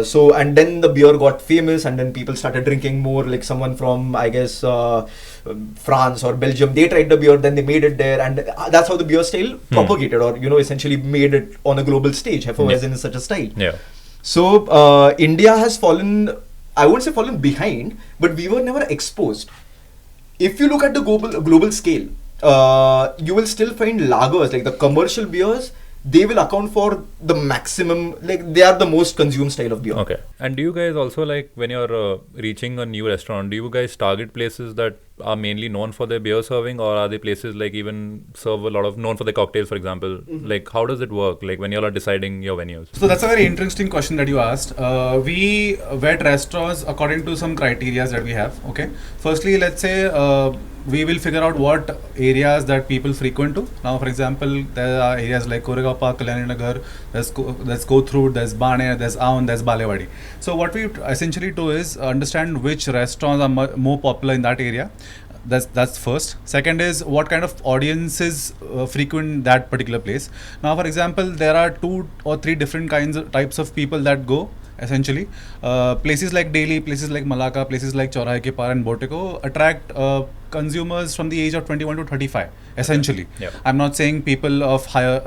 So, and then the beer got famous and then people started drinking more. Like someone from, I guess, France or Belgium, they tried the beer, then they made it there. And that's how the beer style propagated or, you know, essentially made it on a global stage. Hefeweizen is such a style. So, India has fallen, I won't say fallen behind, but we were never exposed. If you look at the global scale, you will still find lagers, like the commercial beers, they will account for the maximum, like they are the most consumed style of beer. Okay. And do you guys also, like, when you're reaching a new restaurant, do you guys target places that are mainly known for their beer serving, or are they places like even serve a lot of known for their cocktails, for example? Like, how does it work, like when you're deciding your venues? So that's a very interesting question that you asked. We vet restaurants according to some criteria that we have. Okay. Firstly, let's say we will figure out what areas that people frequent to. Now, for example, there are areas like Koregaon Park, Kalyani Nagar, there's Kothurud, there's Bane, there's Aun, there's Balewadi. So what we essentially do is understand which restaurants are more popular in that area. That's first. Second is what kind of audiences frequent that particular place. Now, for example, there are 2 or 3 different types of people that go. Essentially, places like Delhi, places like Malacca, places like Chaurahe Ke Par and Botico attract consumers from the age of 21 to 35. Essentially, I'm not saying people of higher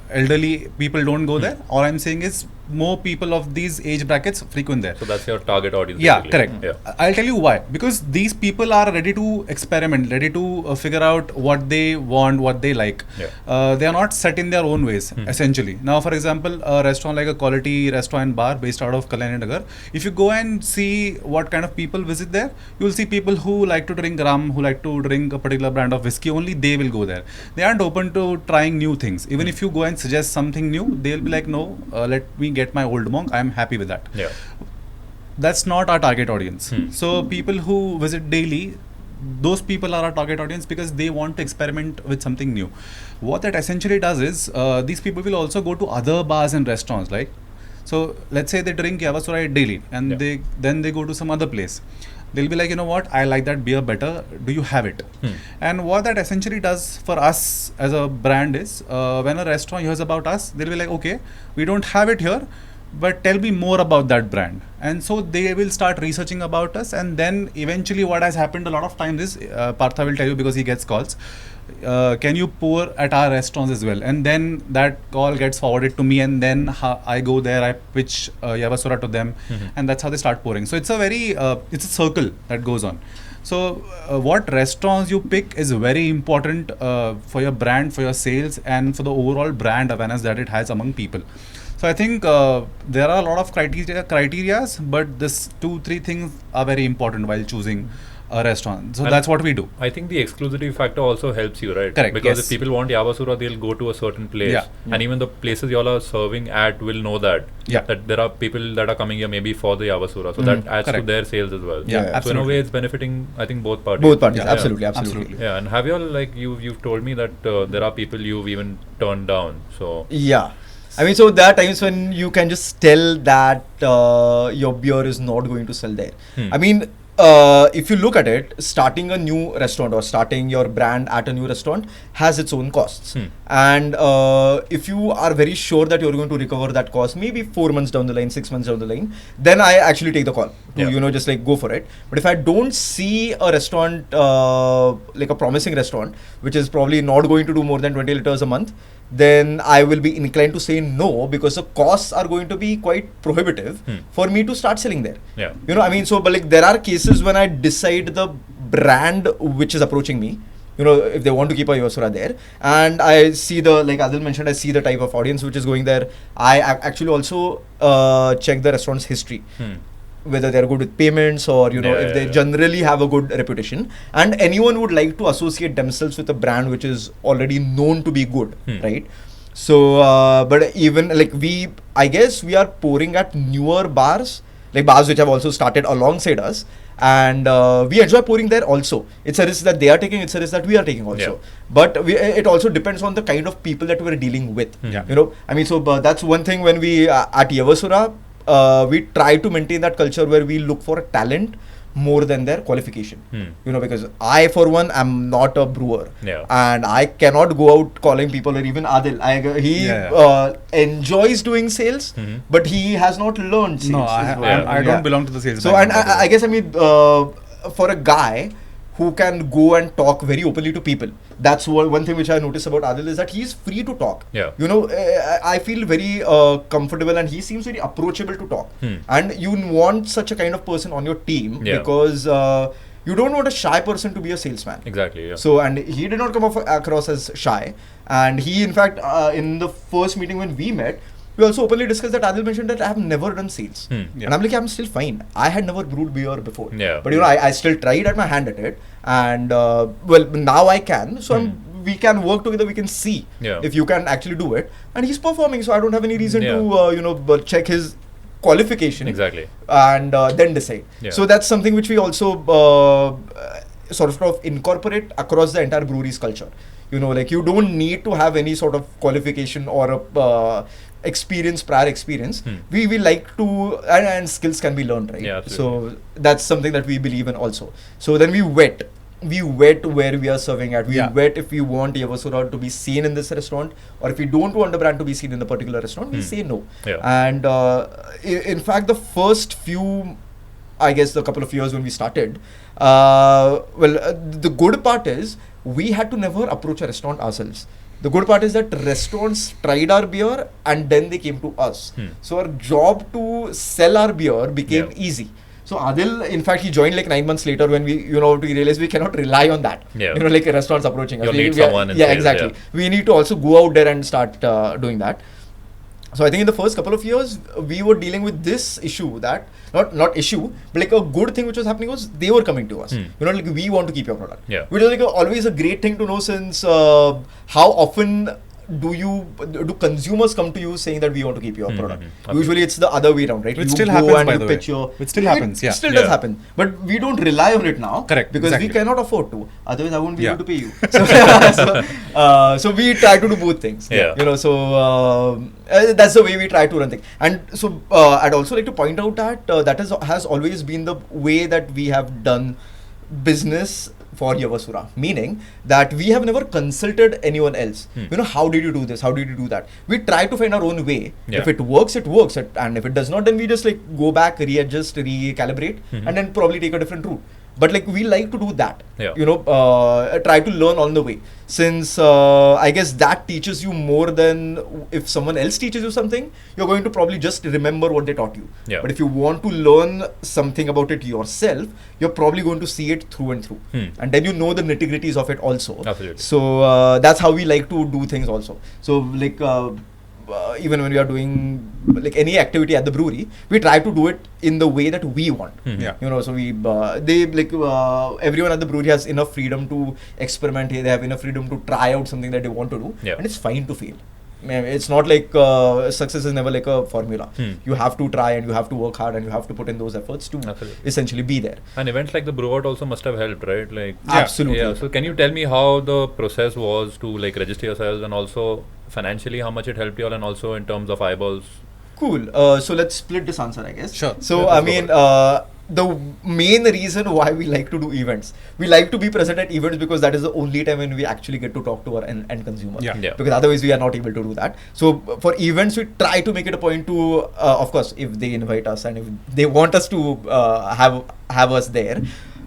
elderly people don't go there. All I'm saying is more people of these age brackets frequent there. So that's your target audience. Yeah, basically. correct. Yeah. I'll tell you why. Because these people are ready to experiment, ready to figure out what they want, what they like. They are not set in their own ways, essentially. Now, for example, a restaurant like a quality restaurant and bar based out of Kalyani Nagar, if you go and see what kind of people visit there, you will see people who like to drink rum, who like to drink a particular brand of whiskey, only they will go there. They aren't open to trying new things. Even if you go and suggest something new, they'll be like, no, let me get my old monk, I'm happy with that. That's not our target audience. So people who visit daily, those people are our target audience because they want to experiment with something new. What that essentially does is these people will also go to other bars and restaurants. Like, so let's say they drink Yavasura daily and then they go to some other place. They'll be like, you know what, I like that beer better, do you have it? And what that essentially does for us as a brand is, when a restaurant hears about us, they'll be like, okay, we don't have it here, but tell me more about that brand. And so they will start researching about us, and then eventually what has happened a lot of times is, Partha will tell you because he gets calls, can you pour at our restaurants as well? And then that call gets forwarded to me, and then I go there, I pitch Yavasura to them, and that's how they start pouring. So it's a very, it's a circle that goes on. So what restaurants you pick is very important for your brand, for your sales, and for the overall brand awareness that it has among people. So I think there are a lot of criterias, but this 2-3 things are very important while choosing a restaurant. So and that's what we do. I think the exclusivity factor also helps you, right? Correct. Because if people want Yavasura, they'll go to a certain place. And even the places y'all are serving at will know that. That there are people that are coming here maybe for the Yavasura. So that adds to their sales as well. So in a way, it's benefiting, I think, both parties. Both parties, absolutely. Yeah, and have y'all, like, you've told me that there are people you've even turned down. So I mean, so there are times when you can just tell that your beer is not going to sell there. I mean, if you look at it, starting a new restaurant or starting your brand at a new restaurant has its own costs. And if you are very sure that you're going to recover that cost, maybe 4 months down the line, 6 months down the line, then I actually take the call to, just like go for it. But if I don't see a restaurant, like a promising restaurant, which is probably not going to do more than 20 liters a month, then I will be inclined to say no, because the costs are going to be quite prohibitive for me to start selling there. But like there are cases when I decide the brand which is approaching me, if they want to keep a Yavasura there, and I see like Aadil mentioned, I see the type of audience which is going there. I actually also check the restaurant's history. Whether they're good with payments or, if they generally have a good reputation. And anyone would like to associate themselves with a brand which is already known to be good, right? So, but even like I guess we are pouring at newer bars, like bars which have also started alongside us. And we enjoy pouring there also. It's a risk that they are taking, it's a risk that we are taking also. But it also depends on the kind of people that we're dealing with. That's one thing when we, at Yavasura, we try to maintain that culture where we look for talent more than their qualification. Because I, for one, am not a brewer, and I cannot go out calling people, or even Aadil. He enjoys doing sales, but he has not learned sales. No, I don't belong to the sales. So, and I guess for a guy who can go and talk very openly to people, that's one thing which I noticed about Aadil, is that he's free to talk. I feel very comfortable, and he seems very approachable to talk. And you want such a kind of person on your team, because you don't want a shy person to be a salesman. Exactly. So, and he did not come across as shy. And he, in fact, in the first meeting when we met, we also openly discussed that Aadil mentioned that I have never done sales. And I'm like, I'm still fine. I had never brewed beer before. But I still tried at my hand at it. And now I can. So we can work together, we can see if you can actually do it. And he's performing, so I don't have any reason to, check his qualification. Exactly. And then decide. So that's something which we also sort of incorporate across the entire brewery's culture. Like you don't need to have any sort of qualification or a prior experience. We like to, and skills can be learned, right? So that's something that we believe in also. So then we vet where we are serving at. We vet if we want Yavasura to be seen in this restaurant, or if we don't want the brand to be seen in the particular restaurant, we say no. And in fact, the first few, I guess the couple of years when we started, the good part is we had to never approach a restaurant ourselves. The good part is that restaurants tried our beer and then they came to us. So our job to sell our beer became easy. So Aadil, in fact, he joined like 9 months later when we realized we cannot rely on that. Like restaurants approaching us. You need someone. Exactly. We need to also go out there and start doing that. So I think in the first couple of years, we were dealing with this issue that, not issue, but like a good thing which was happening was they were coming to us. Like we want to keep your product. Which is like always a great thing to know, since how often do consumers come to you saying that we want to keep your product? Usually it's the other way around, right? Which still happens, by the way. Which still happens, It still does happen. But we don't rely on it now. Correct. Because we cannot afford to. Otherwise, I won't be able to pay you. So we try to do both things. So that's the way we try to run things. And so I'd also like to point out that that has always been the way that we have done business for Yavasura, meaning that we have never consulted anyone else. How did you do this? How did you do that? We try to find our own way. If it works, it works. And if it does not, then we just like go back, readjust, recalibrate, and then probably take a different route. But like we like to do that, try to learn on the way, since I guess that teaches you more than if someone else teaches you something. You're going to probably just remember what they taught you. But if you want to learn something about it yourself, you're probably going to see it through and through, and then you know the nitty-gritties of it also. Absolutely. So that's how we like to do things also. So like even when we are doing like any activity at the brewery, we try to do it in the way that we want. So we everyone at the brewery has enough freedom to experiment. They have enough freedom to try out something that they want to do, and it's fine to fail. It's not like success is never like a formula. You have to try and you have to work hard and you have to put in those efforts to essentially be there. And events like the Brew Out also must have helped, right? Like absolutely. So can you tell me how the process was to like register yourselves, and also financially how much it helped you all, and also in terms of eyeballs? Cool. So let's split this answer, I guess. Sure. So Yeah, I let's go mean, for the main reason why we like to do events, we like to be present at events because that is the only time when we actually get to talk to our end consumer. Yeah. Yeah. Because otherwise we are not able to do that. So for events, we try to make it a point to, of course, if they invite us and if they want us to have us there.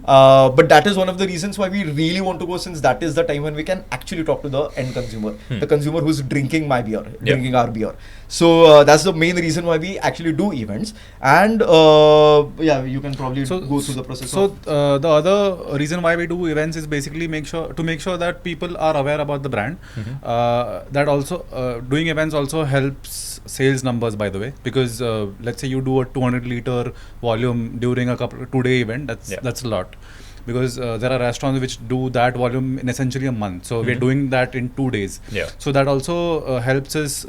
But that is one of the reasons why we really want to go, since that is the time when we can actually talk to the end consumer, the consumer who's drinking my beer, drinking our beer. So that's the main reason why we actually do events. And yeah, you can probably go through the process. So the other reason why we do events is basically make sure that people are aware about the brand. That also doing events also helps sales numbers, by the way, because let's say you do a 200-liter volume during a 2-day event. That's a lot. Because there are restaurants which do that volume in essentially a month. So we're doing that in 2 days. Yeah. So that also helps us,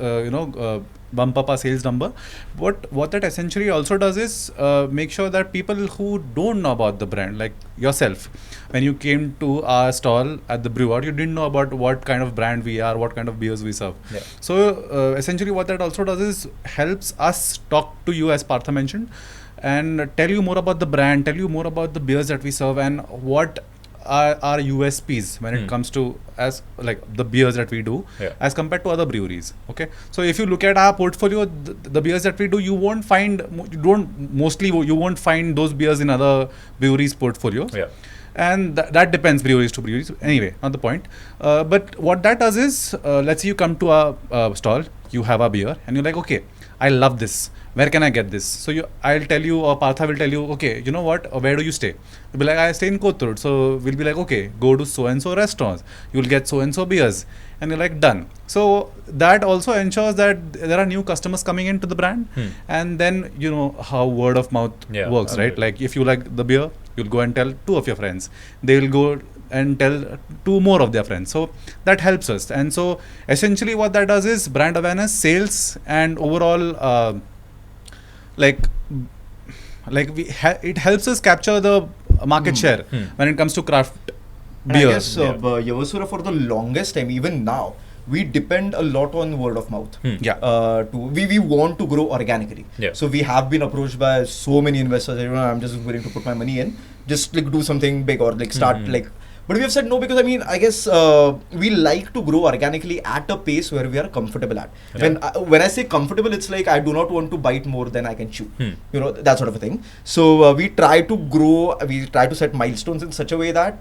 bump up our sales number. What that essentially also does is make sure that people who don't know about the brand, like yourself, when you came to our stall at the Brewer, you didn't know about what kind of brand we are, what kind of beers we serve. Yeah. So essentially what that also does is helps us talk to you, as Partha mentioned, and tell you more about the brand, tell you more about the beers that we serve, and what are our USPs when it comes to as like the beers that we do as compared to other breweries. Okay, so if you look at our portfolio, the beers that we do, you won't find those beers in other breweries' portfolios. Yeah. And that depends breweries to breweries. Anyway, not the point. But what that does is, let's say you come to our stall, you have a beer, and you're like, okay, I love this. Where can I get this? So I'll tell you, or Partha will tell you, okay, you know what? Where do you stay? You'll be like, I stay in Kothur. So we'll be like, okay, go to so and so restaurants. You'll get so and so beers, and you're like, done. So that also ensures that there are new customers coming into the brand, and then you know how word of mouth works, right? Like if you like the beer, you'll go and tell 2 of your friends. They will go and tell 2 more of their friends. So that helps us. And so essentially what that does is brand awareness, sales, and overall it helps us capture the market share when it comes to craft beer. I guess Yavasura, for the longest time, even now, we depend a lot on word of mouth. We want to grow organically. So we have been approached by so many investors. I'm just willing to put my money in, just like do something big or like start like. But we have said no, because I mean, I guess we like to grow organically at a pace where we are comfortable at. When I say comfortable, it's like I do not want to bite more than I can chew. You know, that sort of a thing. So we try to grow, we try to set milestones in such a way that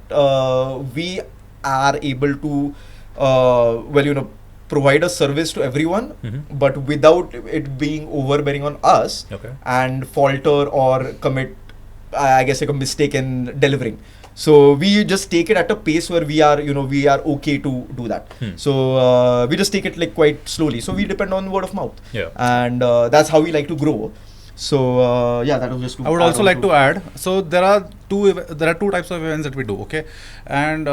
we are able to, provide a service to everyone, but without it being overbearing on us and falter or commit, I guess, like a mistake in delivering. So we just take it at a pace where we are okay to do that. So we just take it like quite slowly. So we depend on word of mouth. And that's how we like to grow. So that was just. I would also like to add. So there are two types of events that we do. Okay, and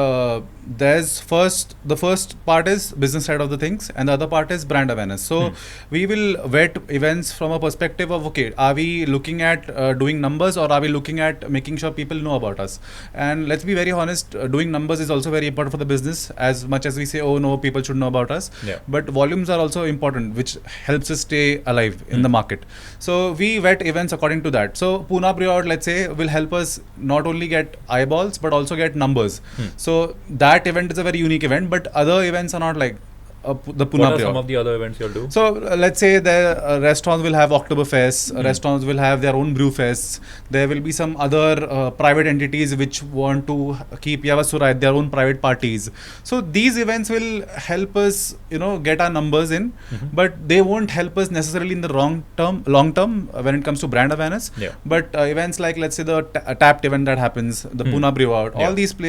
there's the first part is business side of the things, and the other part is brand awareness. So we will vet events from a perspective of, okay, are we looking at doing numbers, or are we looking at making sure people know about us? And let's be very honest, doing numbers is also very important for the business, as much as we say, oh no, people should know about us. But volumes are also important, which helps us stay alive in the market. So we vet events according to that. So Pune Brewer, let's say, will help us not only get eyeballs but also get numbers. So that event is a very unique event, but other events are not like the Pune What are Brewer. some of the other events you'll do? So let's say the restaurants will have Oktoberfest, restaurants will have their own brew fests. There will be some other private entities which want to keep Yavasura at their own private parties. So these events will help us, get our numbers in, but they won't help us necessarily in the long term when it comes to brand awareness. But events like, let's say, the tapped event that happens, the Pune Brewer,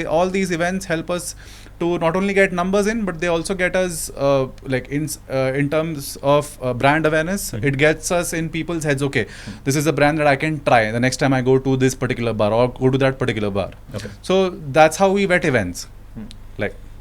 all these events help us to not only get numbers in, but they also get us in terms of brand awareness. It gets us in people's heads. Okay, this is a brand that I can try the next time I go to this particular bar or go to that particular bar. So that's how we vet events.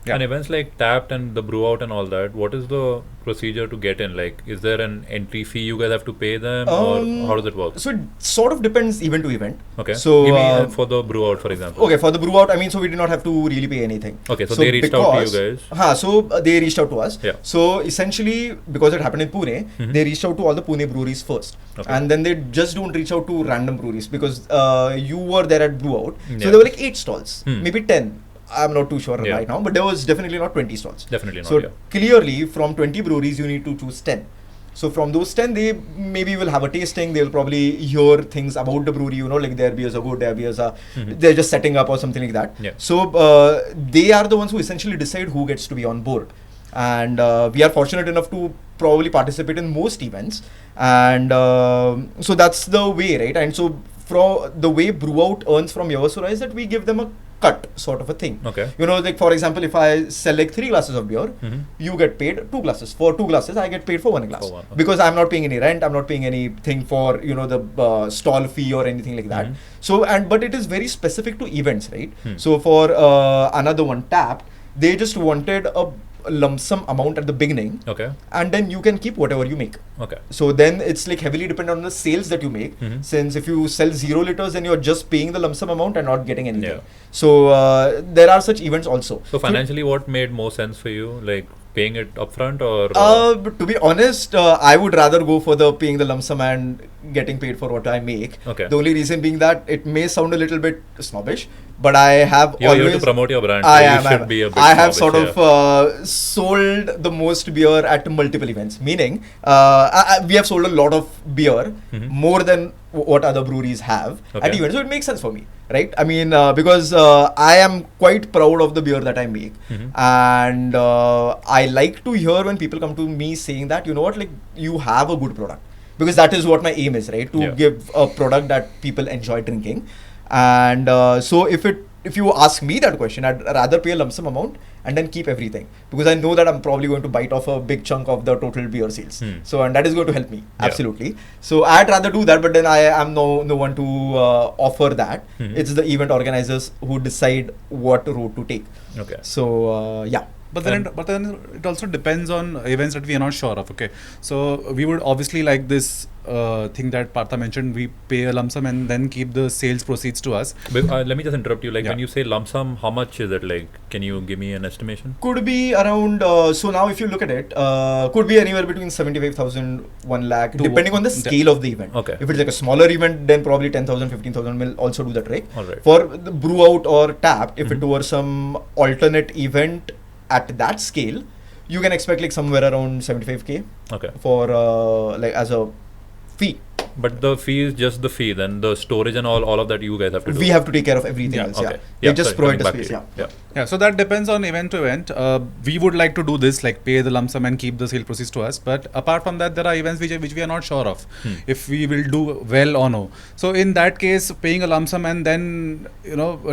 Yeah. And events like Tapped and the Brew Out and all that, what is the procedure to get in? Like, is there an entry fee you guys have to pay them, or how does it work? So it sort of depends event to event. Okay. So give me for the Brew Out, for example. Okay, for the Brew Out, I mean, so we did not have to really pay anything. Okay, so they reached out to you guys. They reached out to us. Yeah. So essentially, because it happened in Pune, they reached out to all the Pune breweries first. Okay. And then they just don't reach out to random breweries because you were there at Brew Out. So Yeah. there were like 8 stalls, maybe 10. I'm not too sure Yeah. right now, but there was definitely not 20 stalls. Definitely not, So yeah. clearly, from 20 breweries, you need to choose 10. So from those 10, they maybe will have a tasting. They'll probably hear things about the brewery, like their beers are good, their beers are, they're just setting up or something like that. Yeah. So they are the ones who essentially decide who gets to be on board. And we are fortunate enough to probably participate in most events. And so that's the way, right? And so from the way Brew Out earns from Yavasura is that we give them a cut sort of a thing. Okay. Like for example, if I sell like 3 glasses of beer, you get paid 2 glasses. For 2 glasses, I get paid for 1 glass. For one, okay. Because I'm not paying any rent, I'm not paying anything for, the stall fee or anything like that. So, but it is very specific to events, right? So for another one, Tapped, they just wanted a lump sum amount at the beginning. Okay. And then you can keep whatever you make. Okay. So then it's like heavily dependent on the sales that you make. Since if you sell 0 liters, then you're just paying the lump sum amount and not getting anything. Yeah. So there are such events also. So financially, what made more sense for you? Like paying it upfront or? But to be honest, I would rather go for the paying the lump sum and getting paid for what I make. Okay. The only reason being that it may sound a little bit snobbish, but I have You're always here to promote your brand. I so am. You should be a bit I have snobbish, sort of sold the most beer at multiple events. Meaning, we have sold a lot of beer, more than what other breweries have at events. So it makes sense for me, right? I mean, because I am quite proud of the beer that I make, and I like to hear when people come to me saying that, like you have a good product, because that is what my aim is, right? To give a product that people enjoy drinking. And so if you ask me that question, I'd rather pay a lump sum amount and then keep everything, because I know that I'm probably going to bite off a big chunk of the total beer sales. So, and that is going to help me absolutely. So I'd rather do that, but then I am no one to offer that. It's the event organizers who decide what route to take. Okay. So yeah. But then it also depends on events that we are not sure of. Okay, so we would obviously like this thing that Partha mentioned. We pay a lump sum and then keep the sales proceeds to us. But, let me just interrupt you. Like when you say lump sum, how much is it? Like, can you give me an estimation? Could be around. So now, if you look at it, could be anywhere between 75,000, 1 lakh, depending on the scale of the event. Okay. If it's like a smaller event, then probably 10,000, 15,000 will also do the trick. All right. For the Brew Out or Tapped, if it were some alternate event at that scale, you can expect like somewhere around 75k. Okay. For like as a fee. But the fee is just the fee. Then the storage and all of that you guys have to do. We have to take care of everything else. Okay. They just provide the space. Yeah, so that depends on event to event. We would like to do this, like pay the lump sum and keep the sale proceeds to us. But apart from that, there are events which we are not sure of if we will do well or no. So in that case, paying a lump sum and then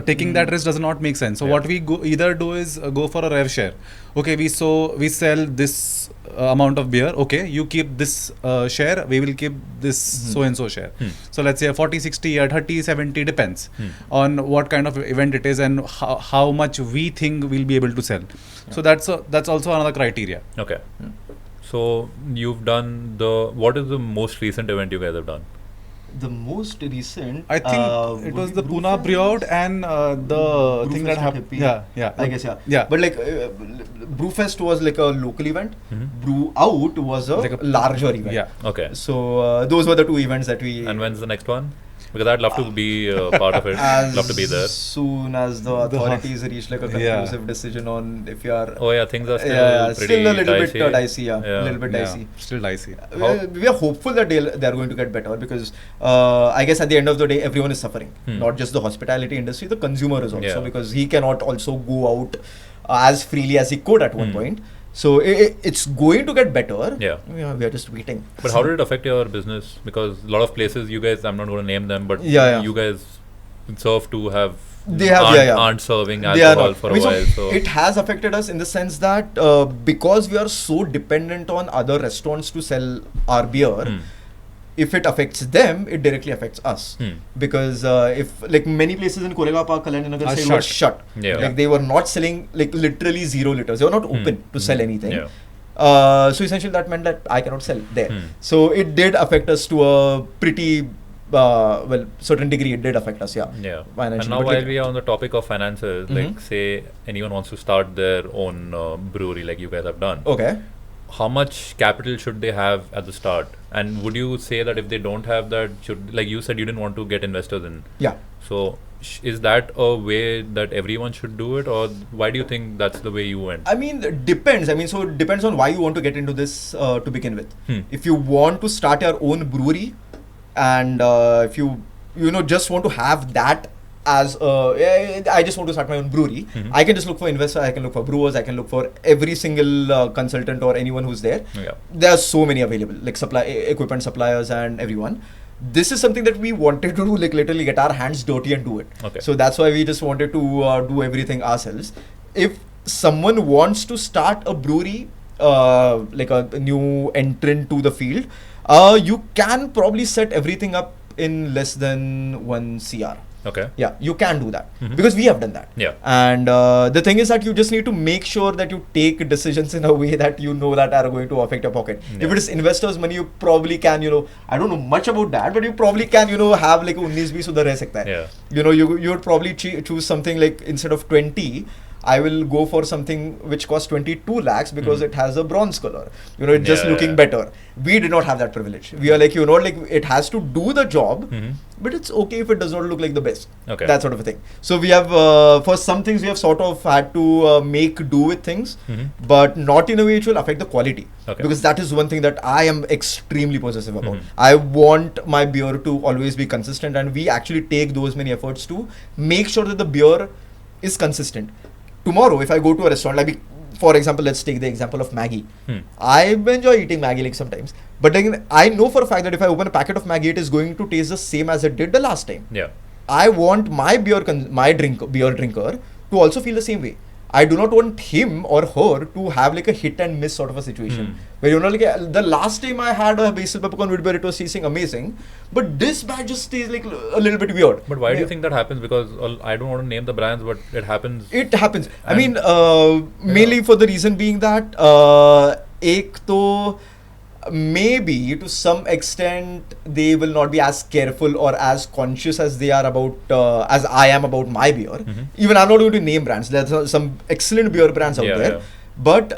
taking that risk does not make sense. So what we either do is go for a rev share. Okay, we sell this amount of beer. Okay, you keep this share. We will keep this so and so share. So let's say a 40, 60, or 30, 70 depends on what kind of event it is and how much we think we'll be able to sell. So that's also another criteria. Okay. So you've done what is the most recent event you guys have done? The most recent, I think it was the Pune Brew Out and the thing that happened. Yeah. I guess, yeah. But like Brewfest was like a local event. Brew Out was a larger event. Yeah. Okay. So those were the 2 events that we. And when's the next one? Because I'd love to be part of it. Love to be there. As soon as the authorities reach like a conclusive decision on if you are. Oh yeah, things are still pretty still a little dicey. bit dicey. A little bit dicey. Still dicey. We are hopeful that they are going to get better, because I guess at the end of the day, everyone is suffering. Not just the hospitality industry, the consumer is also, because he cannot also go out as freely as he could at one point. So it's going to get better. Yeah. We are just waiting. But how did it affect your business? Because a lot of places, you guys, I'm not going to name them, but you guys serve to have. Aren't serving alcohol for a while. So it has affected us in the sense that because we are so dependent on other restaurants to sell our beer, if it affects them, it directly affects us. Because if like many places in Koregaon Park, Kalyanagar side were shut. Yeah. Like they were not selling like literally 0 liters. They were not open to sell anything. Yeah. So essentially that meant that I cannot sell there. So it did affect us to a pretty certain degree. It did affect us, Yeah. And now but while like, we are on the topic of finances, like say anyone wants to start their own brewery like you guys have done. okay. How much capital should they have at the start? And would you say that if they don't have that, should, like you said, you didn't want to get investors in? Yeah. So is that a way that everyone should do it, or why do you think that's the way you went? I mean, it depends. I mean, so it depends on why you want to get into this to begin with. If you want to start your own brewery, and if you just want to have that as I just want to start my own brewery, I can just look for investors, I can look for brewers, I can look for every single consultant or anyone who's there. There are so many available, like equipment suppliers and everyone. This is something that we wanted to do, like literally get our hands dirty and do it. So that's why we just wanted to do everything ourselves. If someone wants to start a brewery, like a new entrant to the field, you can probably set everything up in less than 1 CR. Yeah, you can do that because we have done that. And the thing is that you just need to make sure that you take decisions in a way that you know that are going to affect your pocket. If it is investors' money, you probably can, I don't know much about that, but you probably can, have like 19-20 udhar reh sakta hai. You would probably choose something like instead of 20, I will go for something which costs 22 lakhs because it has a bronze color. It's just looking better. We did not have that privilege. We are like, like it has to do the job, but it's okay if it does not look like the best. That sort of a thing. So we have, for some things, we have sort of had to make do with things, but not in a way which will affect the quality. Because that is one thing that I am extremely possessive about. I want my beer to always be consistent, and we actually take those many efforts to make sure that the beer is consistent. Tomorrow, if I go to a restaurant, like for example, let's take the example of Maggi. I enjoy eating Maggi like sometimes, but then I know for a fact that if I open a packet of Maggi, it is going to taste the same as it did the last time. I want my beer drinker to also feel the same way. I do not want him or her to have like a hit and miss sort of a situation. Where like the last time I had a Basil Peppercorn Witbier, it was tasting amazing, but this batch just tastes like a little bit weird. But why do you think that happens? Because I don't want to name the brands, but it happens. It happens. I mean, mainly for the reason being that maybe to some extent they will not be as careful or as conscious as they are about as I am about my beer. Even I'm not going to name brands. There's some excellent beer brands out there, but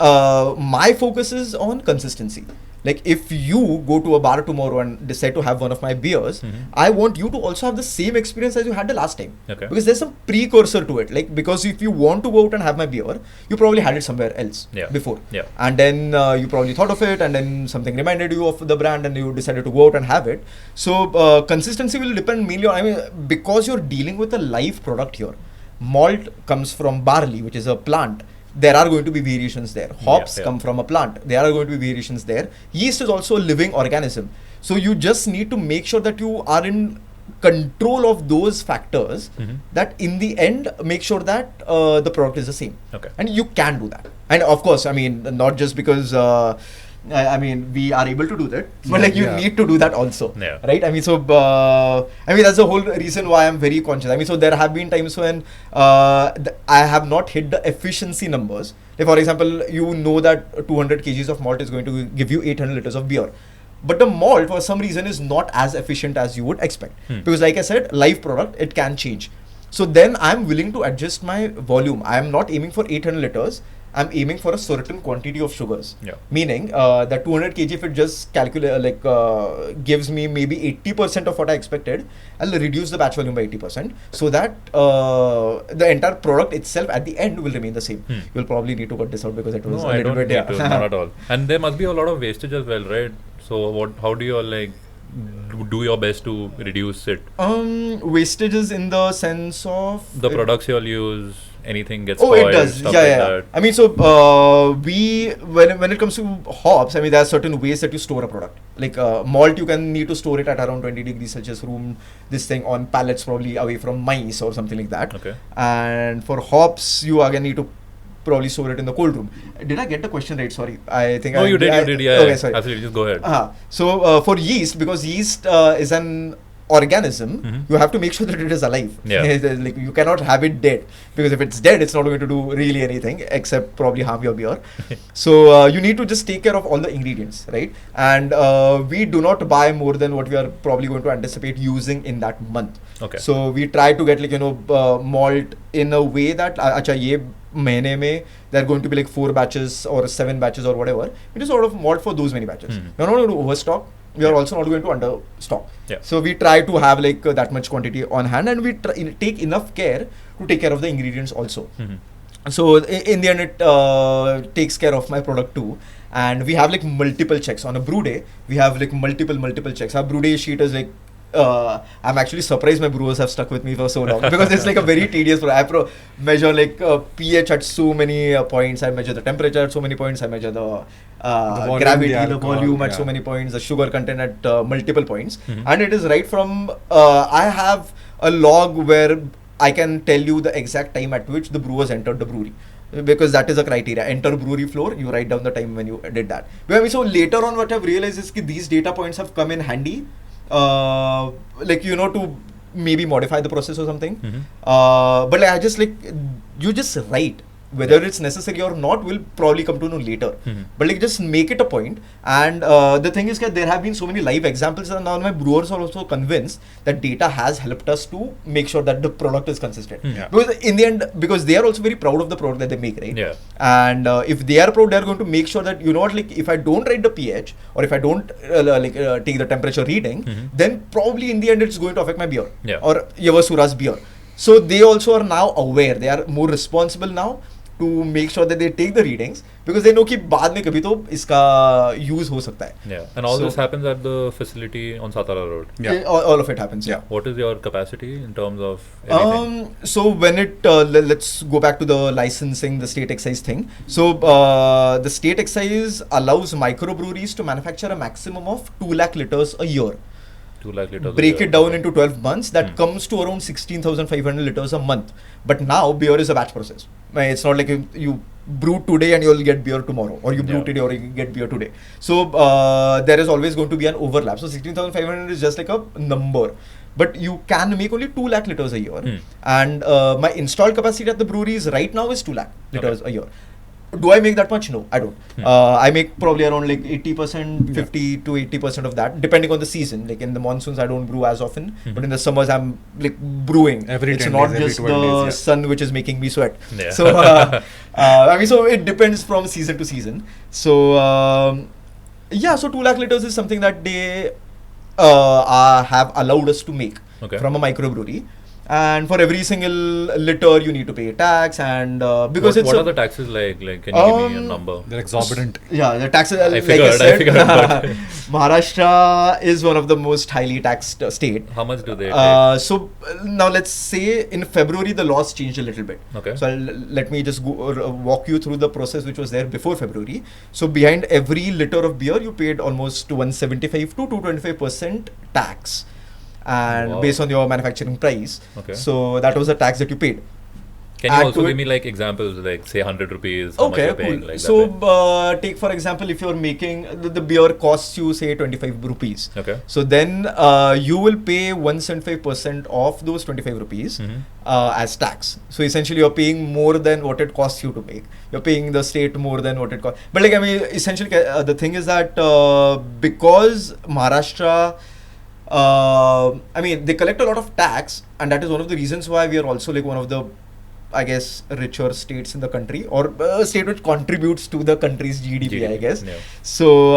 my focus is on consistency. Like if you go to a bar tomorrow and decide to have one of my beers, I want you to also have the same experience as you had the last time. Because there's some precursor to it. Like because if you want to go out and have my beer, you probably had it somewhere else before. And then you probably thought of it, and then something reminded you of the brand, and you decided to go out and have it. So consistency will depend mainly on, because you're dealing with a live product here. Malt comes from barley, which is a plant. There are going to be variations there. Hops come from a plant. There are going to be variations there. Yeast is also a living organism. So you just need to make sure that you are in control of those factors that in the end make sure that the product is the same. And you can do that. And of course, I mean, not just because we are able to do that, but like you need to do that also, right? I mean, so that's the whole reason why I'm very conscious. I mean, so there have been times when I have not hit the efficiency numbers. Like for example, you know that 200 kgs of malt is going to give you 800 liters of beer, but the malt for some reason is not as efficient as you would expect, because like I said, live product, it can change. So then I'm willing to adjust my volume. I am not aiming for 800 liters. I'm aiming for a certain quantity of sugars. Meaning that 200 kg, if it just gives me maybe 80% of what I expected, I'll reduce the batch volume by 80% so that the entire product itself at the end will remain the same. You'll probably need to cut this out because it was a little bit. Not at all. And there must be a lot of wastage as well, right? So how do you all do your best to reduce it? Wastages in the sense of the products you all use. Anything gets spoiled, it does. Stuff like that. I mean, so when it comes to hops, I mean, there are certain ways that you store a product. Like malt, you can need to store it at around 20 degrees Celsius room. This thing on pallets, probably away from mice or something like that. And for hops, you again need to probably store it in the cold room. Did I get the question right? Sorry, I think. No, you did. Yeah. Okay, sorry. Absolutely. Just go ahead. So for yeast, because yeast is an organism, you have to make sure that it is alive. Yeah. Like you cannot have it dead, because if it's dead, it's not going to do really anything except probably harm your beer. So you need to just take care of all the ingredients, right? And we do not buy more than what we are probably going to anticipate using in that month. Okay. So we try to get malt in a way that acha ye mahine mein there are going to be like 4 batches or 7 batches or whatever. We just sort of malt for those many batches. We're not going to overstock. We are also not going to understock. Yeah. So we try to have like that much quantity on hand, and we take enough care to take care of the ingredients also. So in the end, it takes care of my product too. And we have like multiple checks on a brew day. We have like multiple checks. Our brew day sheet is like. I'm actually surprised my brewers have stuck with me for so long, because it's like a very tedious process. I measure like pH at so many points. I measure the temperature at so many points. I measure the volume, gravity, the the volume at so many points, the sugar content at multiple points. And it is right from, I have a log where I can tell you the exact time at which the brewers entered the brewery. Because that is a criteria. Enter brewery floor, you write down the time when you did that. So later on, what I've realized is that these data points have come in handy. Like to maybe modify the process or something. But like I just you just write whether it's necessary or not. We'll probably come to know later. But like just make it a point. And the thing is that there have been so many live examples, and now my brewers are also convinced that data has helped us to make sure that the product is consistent. Because in the end, because they are also very proud of the product that they make, right? Yeah. And if they are proud, they are going to make sure that like if I don't write the pH, or if I don't take the temperature reading, then probably in the end it's going to affect my beer or Yavasura's beer. So they also are now aware. They are more responsible now to make sure that they take the readings, because they know कि बाद में कभी तो इसका use हो सकता है. Yeah. And all this happens at the facility on Satara Road. Yeah. All of it happens. Yeah. What is your capacity in terms of everything? So when it let's go back to the licensing, the state excise thing. So the state excise allows microbreweries to manufacture a maximum of 2 lakh liters a year. 2 lakh liters. Break it down into 12 months. That comes to around 16,500 liters a month. But now beer is a batch process. It's not like you brew today and you'll get beer tomorrow, or you brew today or you get beer today. So there is always going to be an overlap. So 16,500 is just like a number. But you can make only 2 lakh liters a year. And my installed capacity at the breweries right now is 2 lakh liters a year. Do I make that much? No, I don't. I make probably around like 80%, 50 to 80% of that, depending on the season. Like in the monsoons, I don't brew as often, but in the summers, I'm like brewing. It's not just the sun which is making me sweat. Yeah. So, so it depends from season to season. So, so 2 lakh liters is something that they have allowed us to make from a microbrewery. And for every single liter, you need to pay a tax, and because what are the taxes like? Like, can you give me a number? They're exorbitant. Yeah, the taxes. I figured. Maharashtra is one of the most highly taxed state. How much do they take? So now let's say in February the laws changed a little bit. Okay. So let me just walk you through the process which was there before February. So behind every liter of beer, you paid almost 175 to 225% tax. And based on your manufacturing price. So that was the tax that you paid. Can you also give me like examples, like say 100 rupees, how much you're paying? Cool. Like so take for example, if you're making, the beer costs you say 25 rupees. Okay. So then you will pay 175% of those 25 rupees as tax. So essentially you're paying more than what it costs you to make. You're paying the state more than what it costs. But like, I mean, essentially the thing is that because Maharashtra, I mean, they collect a lot of tax, and that is one of the reasons why we are also like one of the, I guess, richer states in the country, or a state which contributes to the country's GDP. I guess. Yeah. So,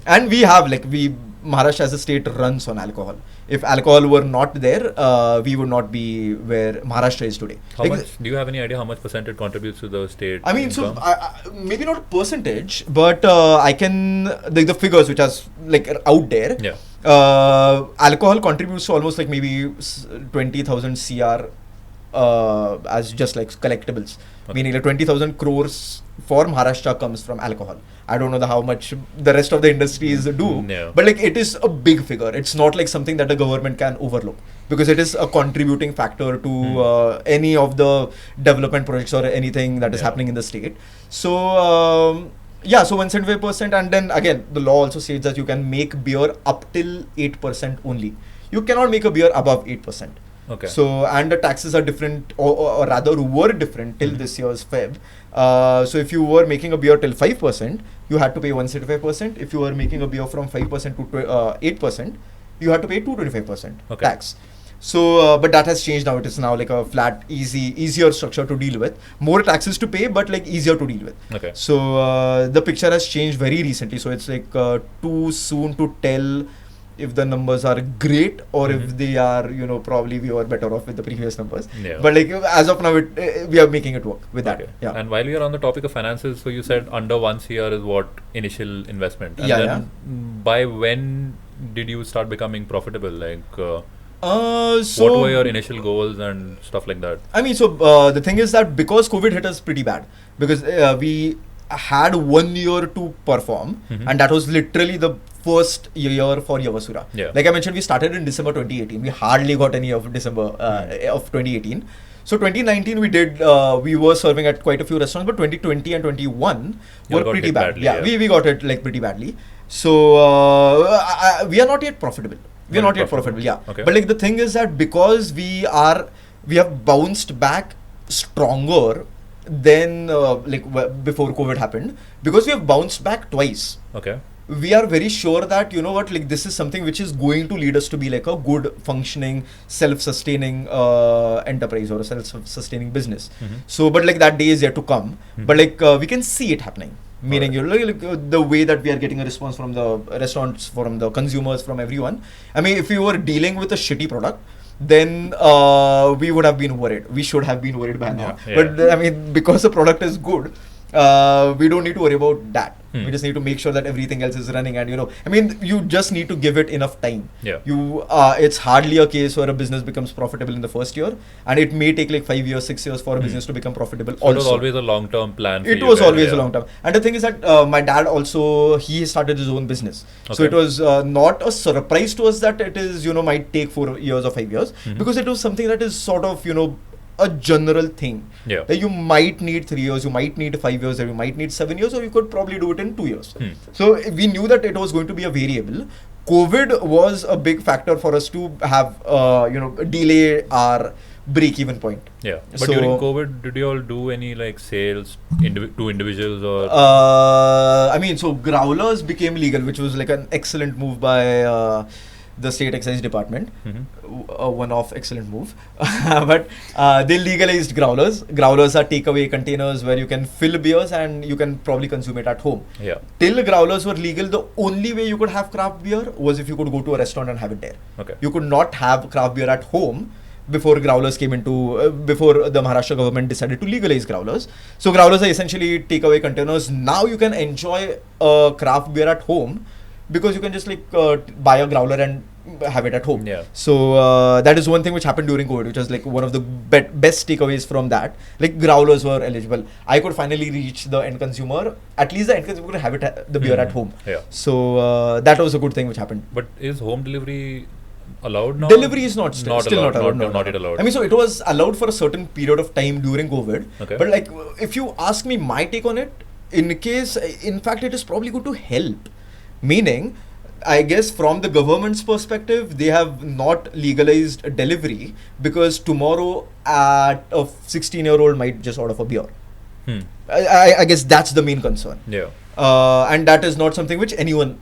and we have Maharashtra as a state runs on alcohol. If alcohol were not there, we would not be where Maharashtra is today. How much? Do you have any idea how much percent it contributes to the state? I mean, income? So maybe not percentage, but I can the figures which are like out there. Yeah. Alcohol contributes to almost like maybe 20,000 CR as just like collectibles. meaning like 20,000 crores for Maharashtra comes from alcohol. I don't know how much the rest of the industries do, but like it is a big figure. It's not like something that the government can overlook because it is a contributing factor to any of the development projects or anything that is happening in the state. So so 175%, and then again the law also says that you can make beer up till 8% only. You cannot make a beer above 8%. Okay. So, and the taxes are different, or rather were different till this year's Feb. So if you were making a beer till 5%, you had to pay 175%. If you were making a beer from 5% to 8%, you had to pay 225% tax. So, but that has changed now. It is now like a flat, easier structure to deal with. More taxes to pay, but like easier to deal with. Okay. So the picture has changed very recently. So it's like too soon to tell if the numbers are great or if they are, probably we were better off with the previous numbers. Yeah. But like as of now, we are making it work with that. Yeah. And while we are on the topic of finances, so you said under 1 CR is what initial investment. And then by when did you start becoming profitable? Like, what were your initial goals and stuff like that? I mean, so the thing is that because COVID hit us pretty bad, because we had 1 year to perform, and that was literally the first year for Yavasura. Yeah. Like I mentioned, we started in December 2018. We hardly got any of December of 2018. So 2019 we were serving at quite a few restaurants, but 2020 and 21 were pretty bad. Badly, we got it like pretty badly. So we are not yet profitable. We are not yet profitable. Yeah. Okay. But like the thing is that because we have bounced back stronger than before COVID happened, because we have bounced back twice. Okay. We are very sure that like this is something which is going to lead us to be like a good functioning self-sustaining enterprise or a self-sustaining business. So but like that day is yet to come, but like we can see it happening, meaning the way that we are getting a response from the restaurants, from the consumers, from everyone. I mean, if we were dealing with a shitty product, then we would have been worried. We should have been worried by now. But I mean, because the product is good, we don't need to worry about that. We just need to make sure that everything else is running, and I mean, you just need to give it enough time. It's hardly a case where a business becomes profitable in the first year, and it may take like 5 years, 6 years for a business to become profitable. So it was always a long-term plan. It was always a long-term. And the thing is that my dad also, he started his own business. So it was not a surprise to us that it is, might take 4 years or 5 years, because it was something that is sort of, a general thing. That you might need 3 years, you might need 5 years, or you might need 7 years, or you could probably do it in 2 years. So we knew that it was going to be a variable. COVID was a big factor for us to have, delay our break-even point. Yeah. But during COVID, did you all do any like sales to individuals or? I mean, so growlers became legal, which was like an excellent move by the state excise department. A one-off excellent move. But they legalized growlers. Growlers are takeaway containers where you can fill beers and you can probably consume it at home. Till growlers were legal, the only way you could have craft beer was if you could go to a restaurant and have it there. You could not have craft beer at home before growlers came into, before the Maharashtra government decided to legalize growlers. So growlers are essentially takeaway containers. Now you can enjoy a craft beer at home, because you can just like buy a growler and have it at home. So that is one thing which happened during COVID, which was like one of the best takeaways from that. Like growlers were eligible. I could finally reach the end consumer. At least the end consumer could have it the beer at home. So that was a good thing which happened. But is home delivery allowed now? Delivery is still not allowed. Not yet allowed. I mean, so it was allowed for a certain period of time during COVID. But like, if you ask me my take on it, in fact, it is probably going to help. Meaning, I guess from the government's perspective, they have not legalized delivery because tomorrow a 16-year-old might just order for beer. I guess that's the main concern. And that is not something which anyone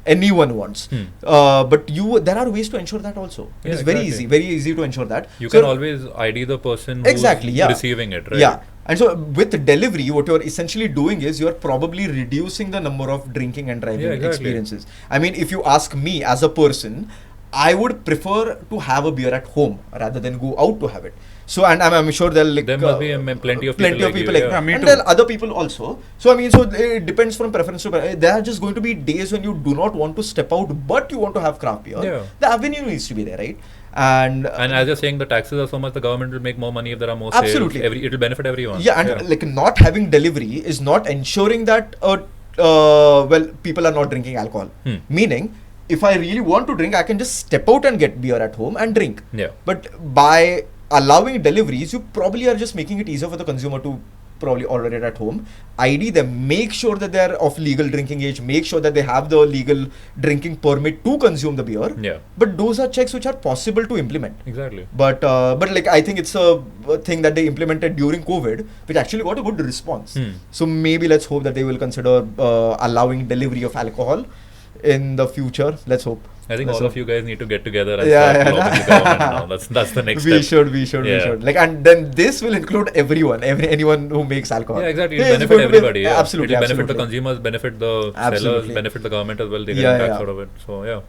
wants. But there are ways to ensure that also. It is very easy to ensure that. You can always ID the person who's receiving it, right? And so with delivery, what you're essentially doing is you're probably reducing the number of drinking and driving experiences. I mean, if you ask me as a person, I would prefer to have a beer at home rather than go out to have it. So, and I'm sure there must be plenty of people like you. And there are other people also. So, I mean, so it depends from preference to preference. There are just going to be days when you do not want to step out, but you want to have craft beer. The avenue needs to be there, right? And as you're saying, the taxes are so much, the government will make more money if there are more Absolutely. sales. It'll benefit everyone. Yeah, and like not having delivery is not ensuring that people are not drinking alcohol. Meaning, if I really want to drink, I can just step out and get beer at home and drink. Yeah. But by allowing deliveries, you probably are just making it easier for the consumer to probably order it at home. ID them, make sure that they are of legal drinking age, make sure that they have the legal drinking permit to consume the beer. Yeah. But those are checks which are possible to implement. Exactly. But like I think it's a thing that they implemented during COVID, which actually got a good response. So maybe let's hope that they will consider allowing delivery of alcohol in the future. Let's hope. I think all of you guys need to get together and Yeah, start lobbying the government now. That's the next step. We should. Like, and then this will include everyone, anyone who makes alcohol. Yeah, exactly. It'll Yeah, it's benefit going to be- everybody. Yeah. absolutely, It'll benefit the absolutely. consumers, benefit the Absolutely. sellers, benefit the government as well. They get Yeah, tax yeah. out of it. So yeah,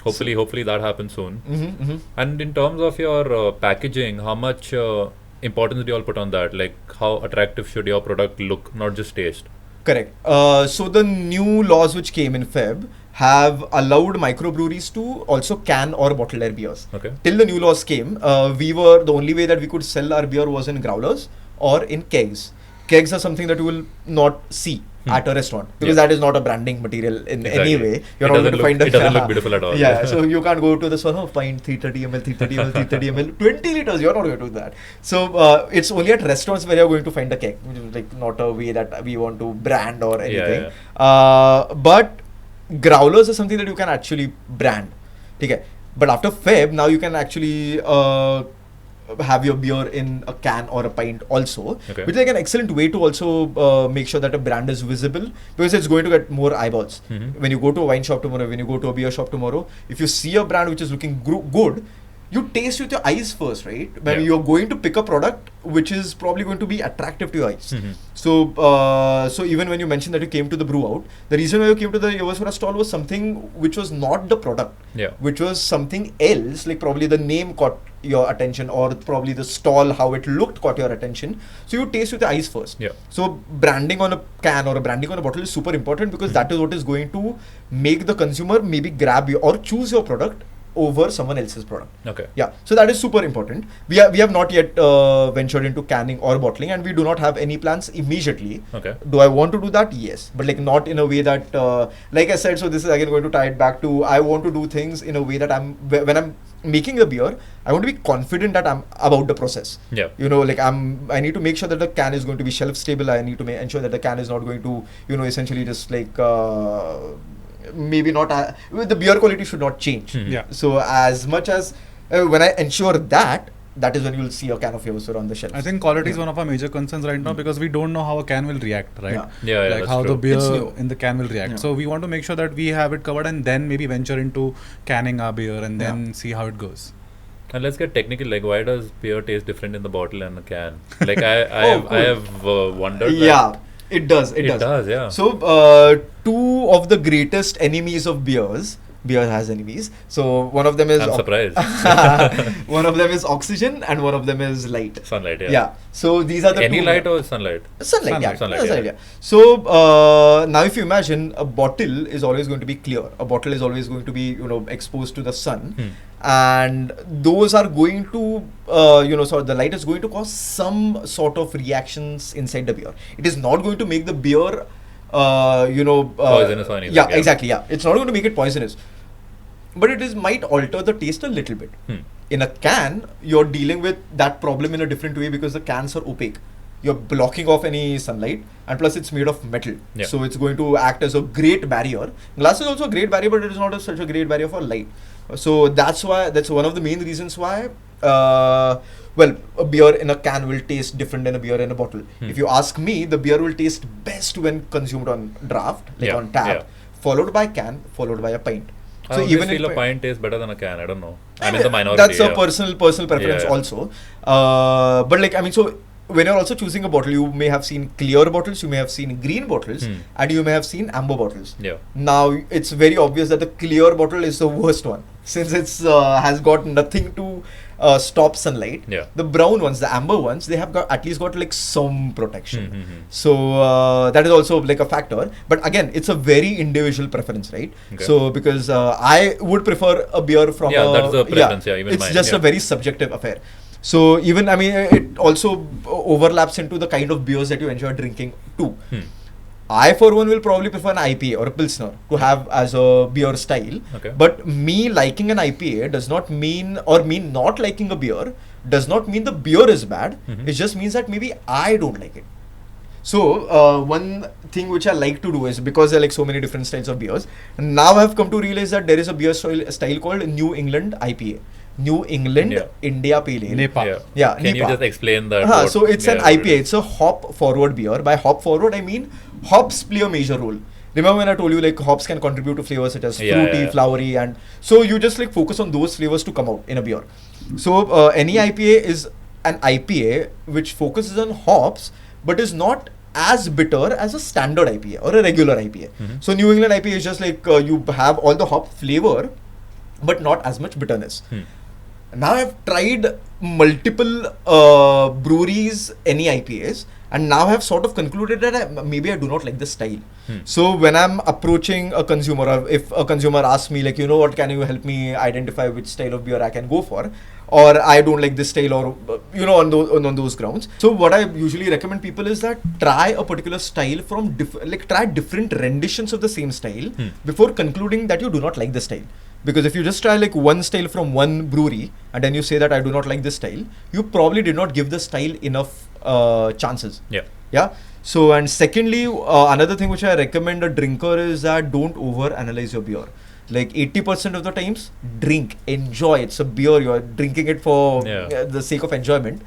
hopefully that happens soon. Mm-hmm. And in terms of your packaging, how much importance do you all put on that? Like, how attractive should your product look, not just taste? Correct. So the new laws which came in Feb have allowed microbreweries to also can or bottle their beers. Okay. Till the new laws came, the only way that we could sell our beer was in growlers or in kegs. Kegs are something that you will not see at a restaurant because that is not a branding material in any way. You're not going to find it doesn't look beautiful at all. Yeah, so you can't go to the pint 330 ml, 330 ml, 330 ml, 20 liters. You're not going to do that. So it's only at restaurants where you're going to find a keg, which is like not a way that we want to brand or anything. But growlers is something that you can actually brand. Okay. But after Feb, now you can actually have your beer in a can or a pint also, which is like an excellent way to also make sure that a brand is visible because it's going to get more eyeballs. When you go to a wine shop tomorrow, when you go to a beer shop tomorrow, if you see a brand which is looking good, you taste with your eyes first, right? When you're going to pick a product which is probably going to be attractive to your eyes. So even when you mentioned that you came to the brew out, the reason why you came to the Yavasura stall was something which was not the product, which was something else, like probably the name caught your attention or probably the stall, how it looked caught your attention. So you taste with your eyes first. So branding on a can or branding on a bottle is super important because that is what is going to make the consumer maybe grab you or choose your product over someone else's product. Okay. Yeah. So that is super important. We have not yet ventured into canning or bottling, and we do not have any plans immediately. Okay. Do I want to do that? Yes, but like not in a way that, like I said. So this is again going to tie it back to I want to do things in a way that when I'm making the beer, I want to be confident that I'm about the process. Yeah. You know, like I need to make sure that the can is going to be shelf stable. I need to ensure that the can is not going to, essentially just like. Maybe not the beer quality should not change. So as much as when I ensure that is when you'll see a can of Yavasura on the shelf. I think quality is one of our major concerns right now because we don't know how a can will react, right? Like how the beer new. in the can will react. So we want to make sure that we have it covered and then maybe venture into canning our beer and then see how it goes. And let's get technical. Like, why does beer taste different in the bottle and a can? Like, I have wondered. Yeah. It does. It does, yeah. So, two of the greatest enemies of beer has enemies. So, one of them is... I'm surprised. One of them is oxygen and one of them is light. Sunlight, Yeah. So, these are the Any two... light or sunlight? Sunlight. Sunlight. So, now if you imagine, a bottle is always going to be clear. A bottle is always going to be, exposed to the sun. And those are going to, the light is going to cause some sort of reactions inside the beer. It is not going to make the beer, poisonous or anything. Yeah, exactly. Yeah, it's not going to make it poisonous, but it might alter the taste a little bit. In a can, you're dealing with that problem in a different way because the cans are opaque. You're blocking off any sunlight, and plus it's made of metal, so it's going to act as a great barrier. Glass is also a great barrier, but it is not such a great barrier for light. So that's one of the main reasons why a beer in a can will taste different than a beer in a bottle. If you ask me, the beer will taste best when consumed on draft, on tap, followed by can, followed by a pint. So even feel a pint tastes better than a can. I don't know. I'm in the minority. That's a personal preference also. But so when you're also choosing a bottle, you may have seen clear bottles, you may have seen green bottles, and you may have seen amber bottles. Now it's very obvious that the clear bottle is the worst one since it's has got nothing to stop sunlight. Yeah. The brown ones, the amber ones, they have at least got like some protection. Mm-hmm. So that is also like a factor. But again, it's a very individual preference, right? Okay. So because I would prefer a beer from that's the preference. Even it's mine, just a very subjective affair. So even, I mean, it also overlaps into the kind of beers that you enjoy drinking too. I, for one, will probably prefer an IPA or a Pilsner to have as a beer style. Okay. But me liking an IPA does not mean, or me not liking a beer does not mean the beer is bad. It just means that maybe I don't like it. So one thing which I like to do is, because there are like so many different styles of beers, now I've come to realize that there is a beer style called New England IPA. New England India Pale Ale. Nepa. Yeah. Can you just explain that? So it's an IPA. It's a hop forward beer. By hop forward, I mean hops play a major role. Remember when I told you like hops can contribute to flavors such as fruity, flowery, and so you just like focus on those flavors to come out in a beer. So any IPA is an IPA which focuses on hops but is not as bitter as a standard IPA or a regular IPA. So New England IPA is just like you have all the hop flavor but not as much bitterness. Now I've tried multiple breweries, any IPAs, and now I've sort of concluded that maybe I do not like this style. So when I'm approaching a consumer, or if a consumer asks me like, you know what, can you help me identify which style of beer I can go for, or I don't like this style, or you know, on those grounds. So what I usually recommend people is that try a particular style from try different renditions of the same style before concluding that you do not like the style. Because if you just try like one style from one brewery and then you say that I do not like this style, you probably did not give the style enough chances. Yeah. So, and secondly, another thing which I recommend a drinker is that don't over analyze your beer. Like 80% of the times, drink, enjoy. It's a beer, you're drinking it for the sake of enjoyment.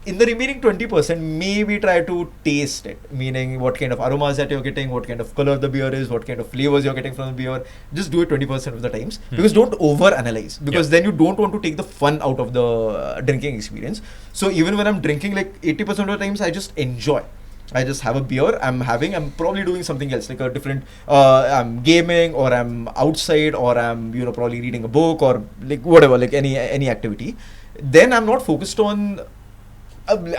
In the remaining 20%, maybe try to taste it, meaning what kind of aromas that you're getting, what kind of color the beer is, what kind of flavors you're getting from the beer. Just do it 20% of the times, because don't over analyze, because then you don't want to take the fun out of the drinking experience. So even when I'm drinking, like 80% of the times, I just enjoy. I just have a beer, I'm probably doing something else, like a different, I'm gaming, or I'm outside, or I'm, you know, probably reading a book, or like whatever, like any activity. Then I'm not focused on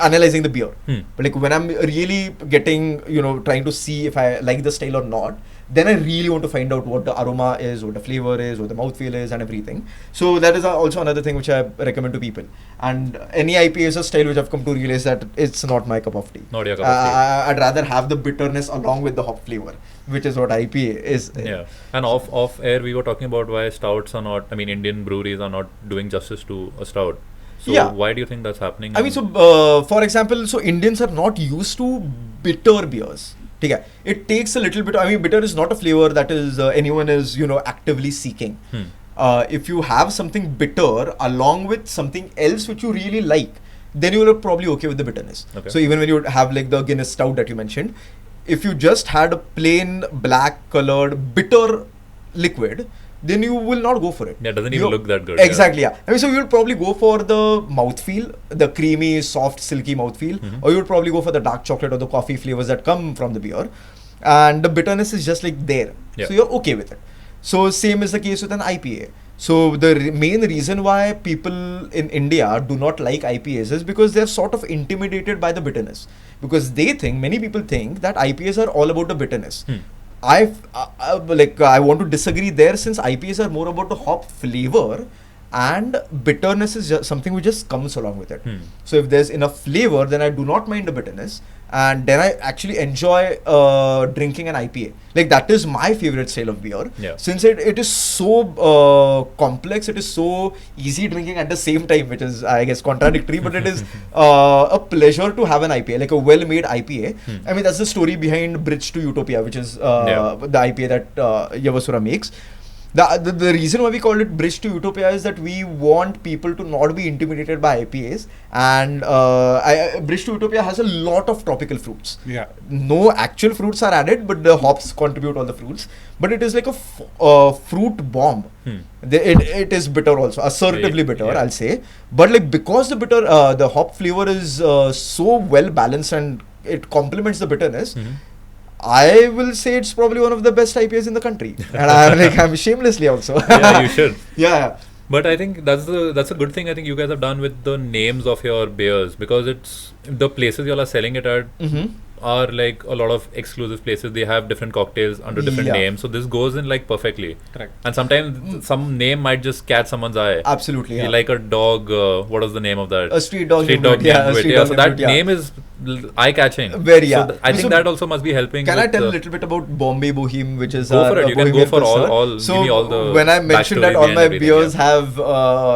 analyzing the beer. But like when I'm really getting, you know, trying to see if I like the style or not, then I really want to find out what the aroma is, what the flavor is, what the mouthfeel is, and everything. So that is also another thing which I recommend to people. And any IPA is a style which I've come to realize that it's not my cup of tea. Not your cup of tea. I'd rather have the bitterness along with the hop flavor, which is what IPA is. Yeah. And off air, we were talking about why stouts are not, I mean, Indian breweries are not doing justice to a stout. So why do you think that's happening? I mean, so for example, so Indians are not used to bitter beers. It takes a little bit. I mean, bitter is not a flavor that is anyone is, you know, actively seeking. If you have something bitter along with something else which you really like, then you are probably okay with the bitterness. So even when you have like the Guinness stout that you mentioned, if you just had a plain black colored bitter liquid, then you will not go for it. Yeah, it doesn't even look that good. Exactly, I mean, so you'll probably go for the mouthfeel, the creamy, soft, silky mouthfeel, or you'll probably go for the dark chocolate or the coffee flavors that come from the beer. And the bitterness is just like there. So you're okay with it. So same is the case with an IPA. So the main reason why people in India do not like IPAs is because they're sort of intimidated by the bitterness. Because many people think that IPAs are all about the bitterness. I want to disagree there, since IPAs are more about the hop flavor, and bitterness is just something which just comes along with it. So if there's enough flavor, then I do not mind the bitterness, and then I actually enjoy drinking an IPA. Like that is my favorite style of beer, since it is so complex, it is so easy drinking at the same time, which is, I guess, contradictory, but it is a pleasure to have an IPA, like a well-made IPA. I mean, that's the story behind Bridge to Utopia, which is the IPA that Yavasura makes. The reason why we call it Bridge to Utopia is that we want people to not be intimidated by IPAs, and Bridge to Utopia has a lot of tropical fruits. No actual fruits are added, but the hops contribute all the fruits. But it is like a fruit bomb. It is bitter also, assertively bitter, I'll say. But like because the hop flavor is so well balanced and it complements the bitterness, I will say it's probably one of the best IPAs in the country, and I'm shamelessly also. Yeah, you should. But I think that's a good thing I think you guys have done with the names of your beers, because it's the places y'all are selling it at are like a lot of exclusive places. They have different cocktails under different names, so this goes in like perfectly. Correct. And sometimes some name might just catch someone's eye. Absolutely, yeah. Like a dog. What was the name of that? A street dog. Street dog named Wit. Yeah, So that name is eye-catching. Very, yeah. So I think that also must be helping. Can I tell a little bit about Bombay Boheme, which is go for it. You can go for all. So give me all the when I mentioned that all my beers have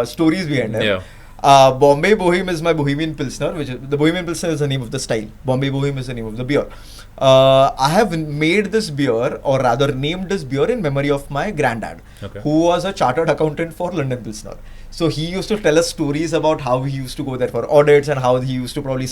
stories behind them. Yeah. Bombay Boheme is my Bohemian Pilsner, which is the Bohemian Pilsner is the name of the style. Bombay Boheme is the name of the beer. I have made this beer, or rather named this beer in memory of my granddad, who was a chartered accountant for London Pilsner. So he used to tell us stories about how he used to go there for audits and how he used to probably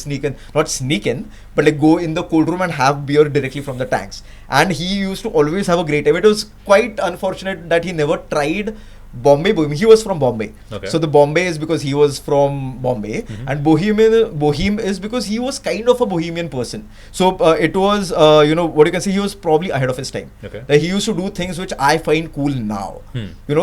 not sneak in, but like go in the cold room and have beer directly from the tanks. And he used to always have a great time. It was quite unfortunate that he never tried Bombay Boheme. He was from Bombay. So the Bombay is because he was from Bombay, and Boheme is because he was kind of a bohemian person. So it was, what you can say, he was probably ahead of his time. Like he used to do things which I find cool now.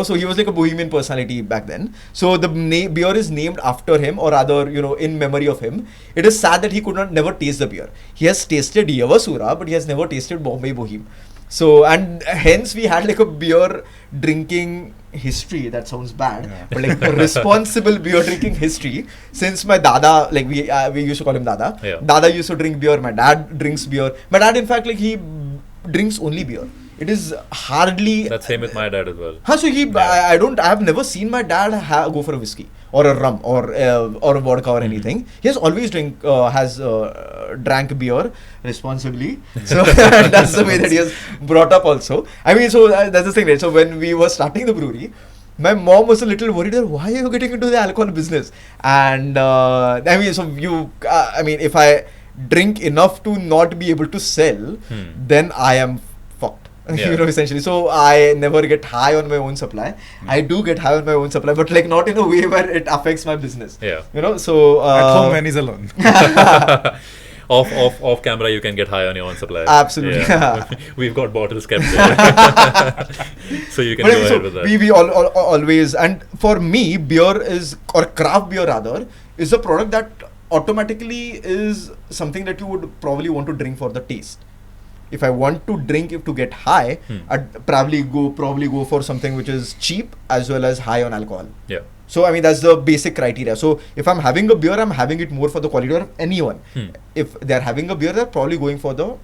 So he was like a bohemian personality back then. So the beer is named after him, or rather, in memory of him. It is sad that he could never taste the beer. He has tasted Yavasura, but he has never tasted Bombay Boheme. So, and hence we had like a beer drinking history. That sounds bad, but like a responsible beer drinking history, since my dada, like we used to call him dada. Dada used to drink beer. My dad drinks beer. My dad, in fact, like he drinks only beer. It is hardly. That's same with my dad as well. So I have never seen my dad go for a whiskey or a rum or a vodka or anything. He has always drank beer responsibly. So that's the way that he has brought up also. I mean, so that's the thing, right? So when we were starting the brewery, my mom was a little worried, why are you getting into the alcohol business? And if I drink enough to not be able to sell, then I am fucked. Essentially. So I never get high on my own supply. I do get high on my own supply, but like not in a way where it affects my business. So at home when he's alone. Off camera, you can get high on your own supply. Absolutely. We've got bottles kept there. So you can go ahead with that. We always, and for me, beer is, or craft beer rather, is a product that automatically is something that you would probably want to drink for the taste. If I want to drink to get high, I'd probably go for something which is cheap as well as high on alcohol. Yeah. So I mean that's the basic criteria. So if I'm having a beer, I'm having it more for the quality of anyone. If they're having a beer, they're probably going for the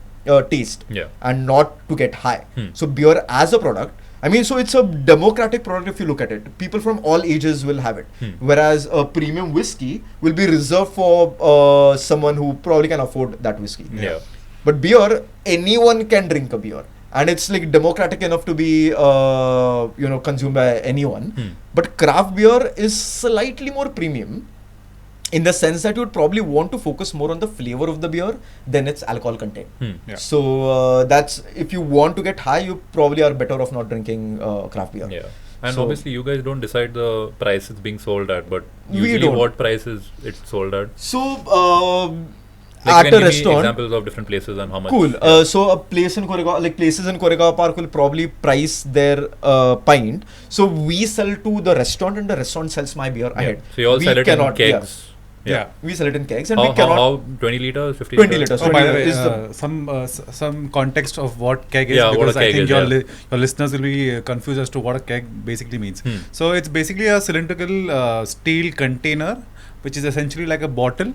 taste and not to get high. So beer as a product, I mean, so it's a democratic product if you look at it. People from all ages will have it. Whereas a premium whiskey will be reserved for someone who probably can afford that whiskey. Yeah. But beer, anyone can drink a beer. And it's like democratic enough to be, consumed by anyone. But craft beer is slightly more premium in the sense that you would probably want to focus more on the flavor of the beer than its alcohol content. So that's, if you want to get high, you probably are better off not drinking craft beer. Yeah. And obviously you guys don't decide the price it's being sold at, but usually what price is it sold at? So, like at a restaurant, examples of different places and how much. Cool. So a place in Koregaon, like places in Koregaon Park will probably price their pint. So we sell to the restaurant and the restaurant sells my beer ahead. So you all sell it in kegs. Yeah, we sell it in kegs, and how, we cannot. How 20 liters, 50 20 liters. Oh, by the way, some context of what keg is, because I think your listeners will be confused as to what a keg basically means. So it's basically a cylindrical steel container, which is essentially like a bottle,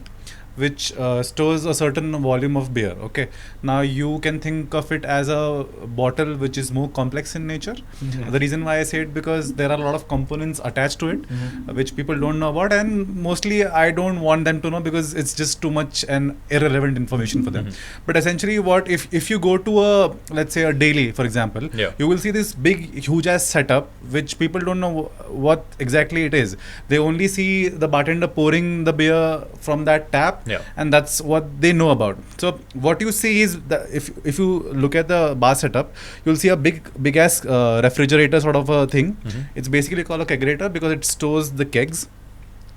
which stores a certain volume of beer. Okay, now you can think of it as a bottle which is more complex in nature. The reason why I say it, because there are a lot of components attached to it, which people don't know about, and mostly I don't want them to know because it's just too much and irrelevant information for them. But essentially, what if you go to a, let's say a daily, for example, you will see this big huge ass setup which people don't know what exactly it is. They only see the bartender pouring the beer from that tap. And that's what they know about. So what you see is that if you look at the bar setup, you'll see a big ass refrigerator sort of a thing. It's basically called a kegerator because it stores the kegs.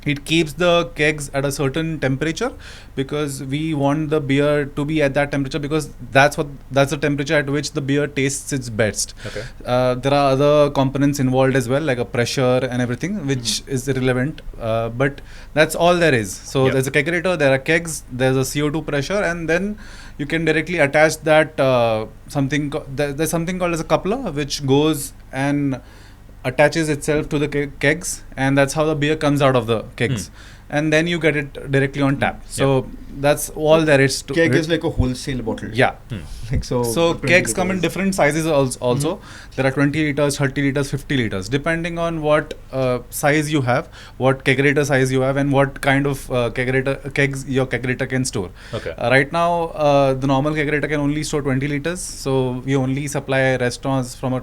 it keeps the kegs at a certain temperature because we want the beer to be at that temperature because that's the temperature at which the beer tastes its best. Okay. There are other components involved as well, like a pressure and everything, which is irrelevant. But that's all there is. So there's a kegerator, there are kegs, there's a CO2 pressure, and then you can directly attach that there's something called as a coupler, which goes and attaches itself to the kegs, and that's how the beer comes out of the kegs. And then you get it directly on tap. So that's all there is to Keg it. is like a wholesale bottle. Yeah. Like So kegs come in different sizes also. There are 20 liters, 30 liters, 50 liters, depending on what size you have, what kegerator size you have, and what kind of kegs your kegerator can store. Okay. Right now, the normal kegerator can only store 20 liters. So we only supply restaurants from a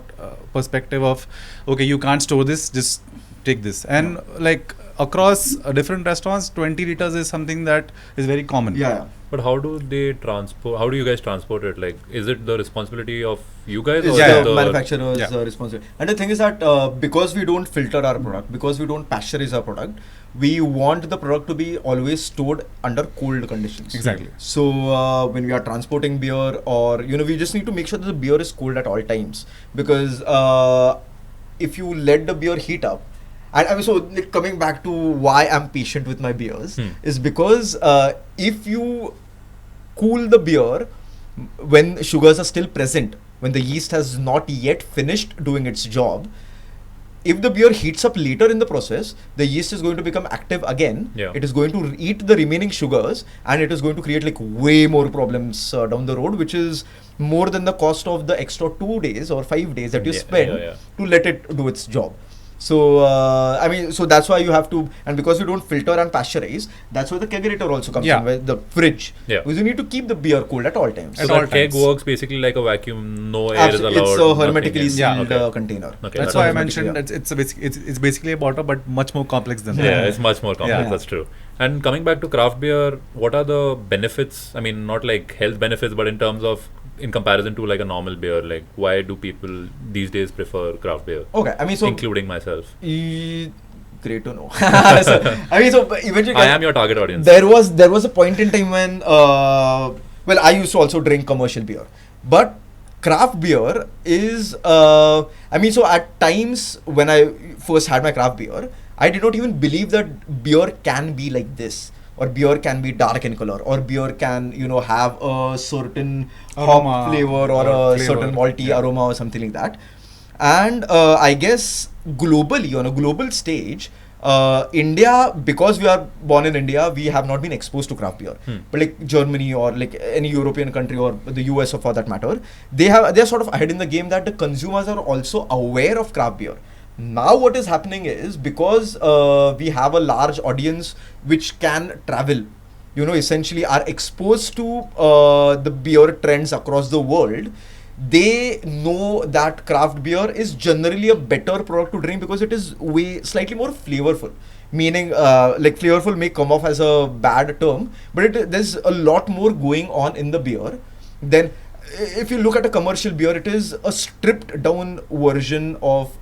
perspective of, okay, you can't store this, just take this. And like across different restaurants, 20 liters is something that is very common. Yeah. But how do they transport? How do you guys transport it? Like, is it the responsibility of you guys? It's Or is it the manufacturer's Yeah. responsibility. And the thing is that because we don't filter our product, because we don't pasteurize our product, we want the product to be always stored under cold conditions. Exactly. So when we are transporting beer, or we just need to make sure that the beer is cold at all times, because if you let the beer heat up, and I mean, so like, coming back to why I'm patient with my beers is because if you cool the beer when sugars are still present, when the yeast has not yet finished doing its job, if the beer heats up later in the process, the yeast is going to become active again. Yeah. It is going to eat the remaining sugars, and it is going to create like way more problems down the road, which is more than the cost of the extra 2 days or 5 days that you spend to let it do its job. So, I mean, so that's why you have to, and because you don't filter and pasteurize, that's why the kegerator also comes in, with the fridge. Yeah. Because you need to keep the beer cold at all times. So that keg works basically like a vacuum, no air is allowed. It's a nothing hermetically in. sealed container. Okay, That's why I mentioned it's basically a bottle, but much more complex than that. Yeah, it's much more complex. Yeah. That's true. And coming back to craft beer, what are the benefits? I mean, not like health benefits, but in terms of, in comparison to like a normal beer, like why do people these days prefer craft beer? Okay, I mean, so including myself. Great to know. So, I mean, so eventually, I am your target audience. There was a point in time when, well, I used to also drink commercial beer, but craft beer is, I mean, so at times when I first had my craft beer, I did not even believe that beer can be like this, or beer can be dark in color, or beer can, have a certain Aroma hop flavor or a certain malty aroma or something like that. And I guess globally, on a global stage, India, because we are born in India, we have not been exposed to craft beer. But like Germany or like any European country or the US, for that matter, they're sort of ahead in the game that the consumers are also aware of craft beer. Now what is happening is, because we have a large audience which can travel, essentially are exposed to the beer trends across the world, they know that craft beer is generally a better product to drink because it is slightly more flavorful. Meaning, like flavorful may come off as a bad term, but there's a lot more going on in the beer than if you look at a commercial beer. It is a stripped down version of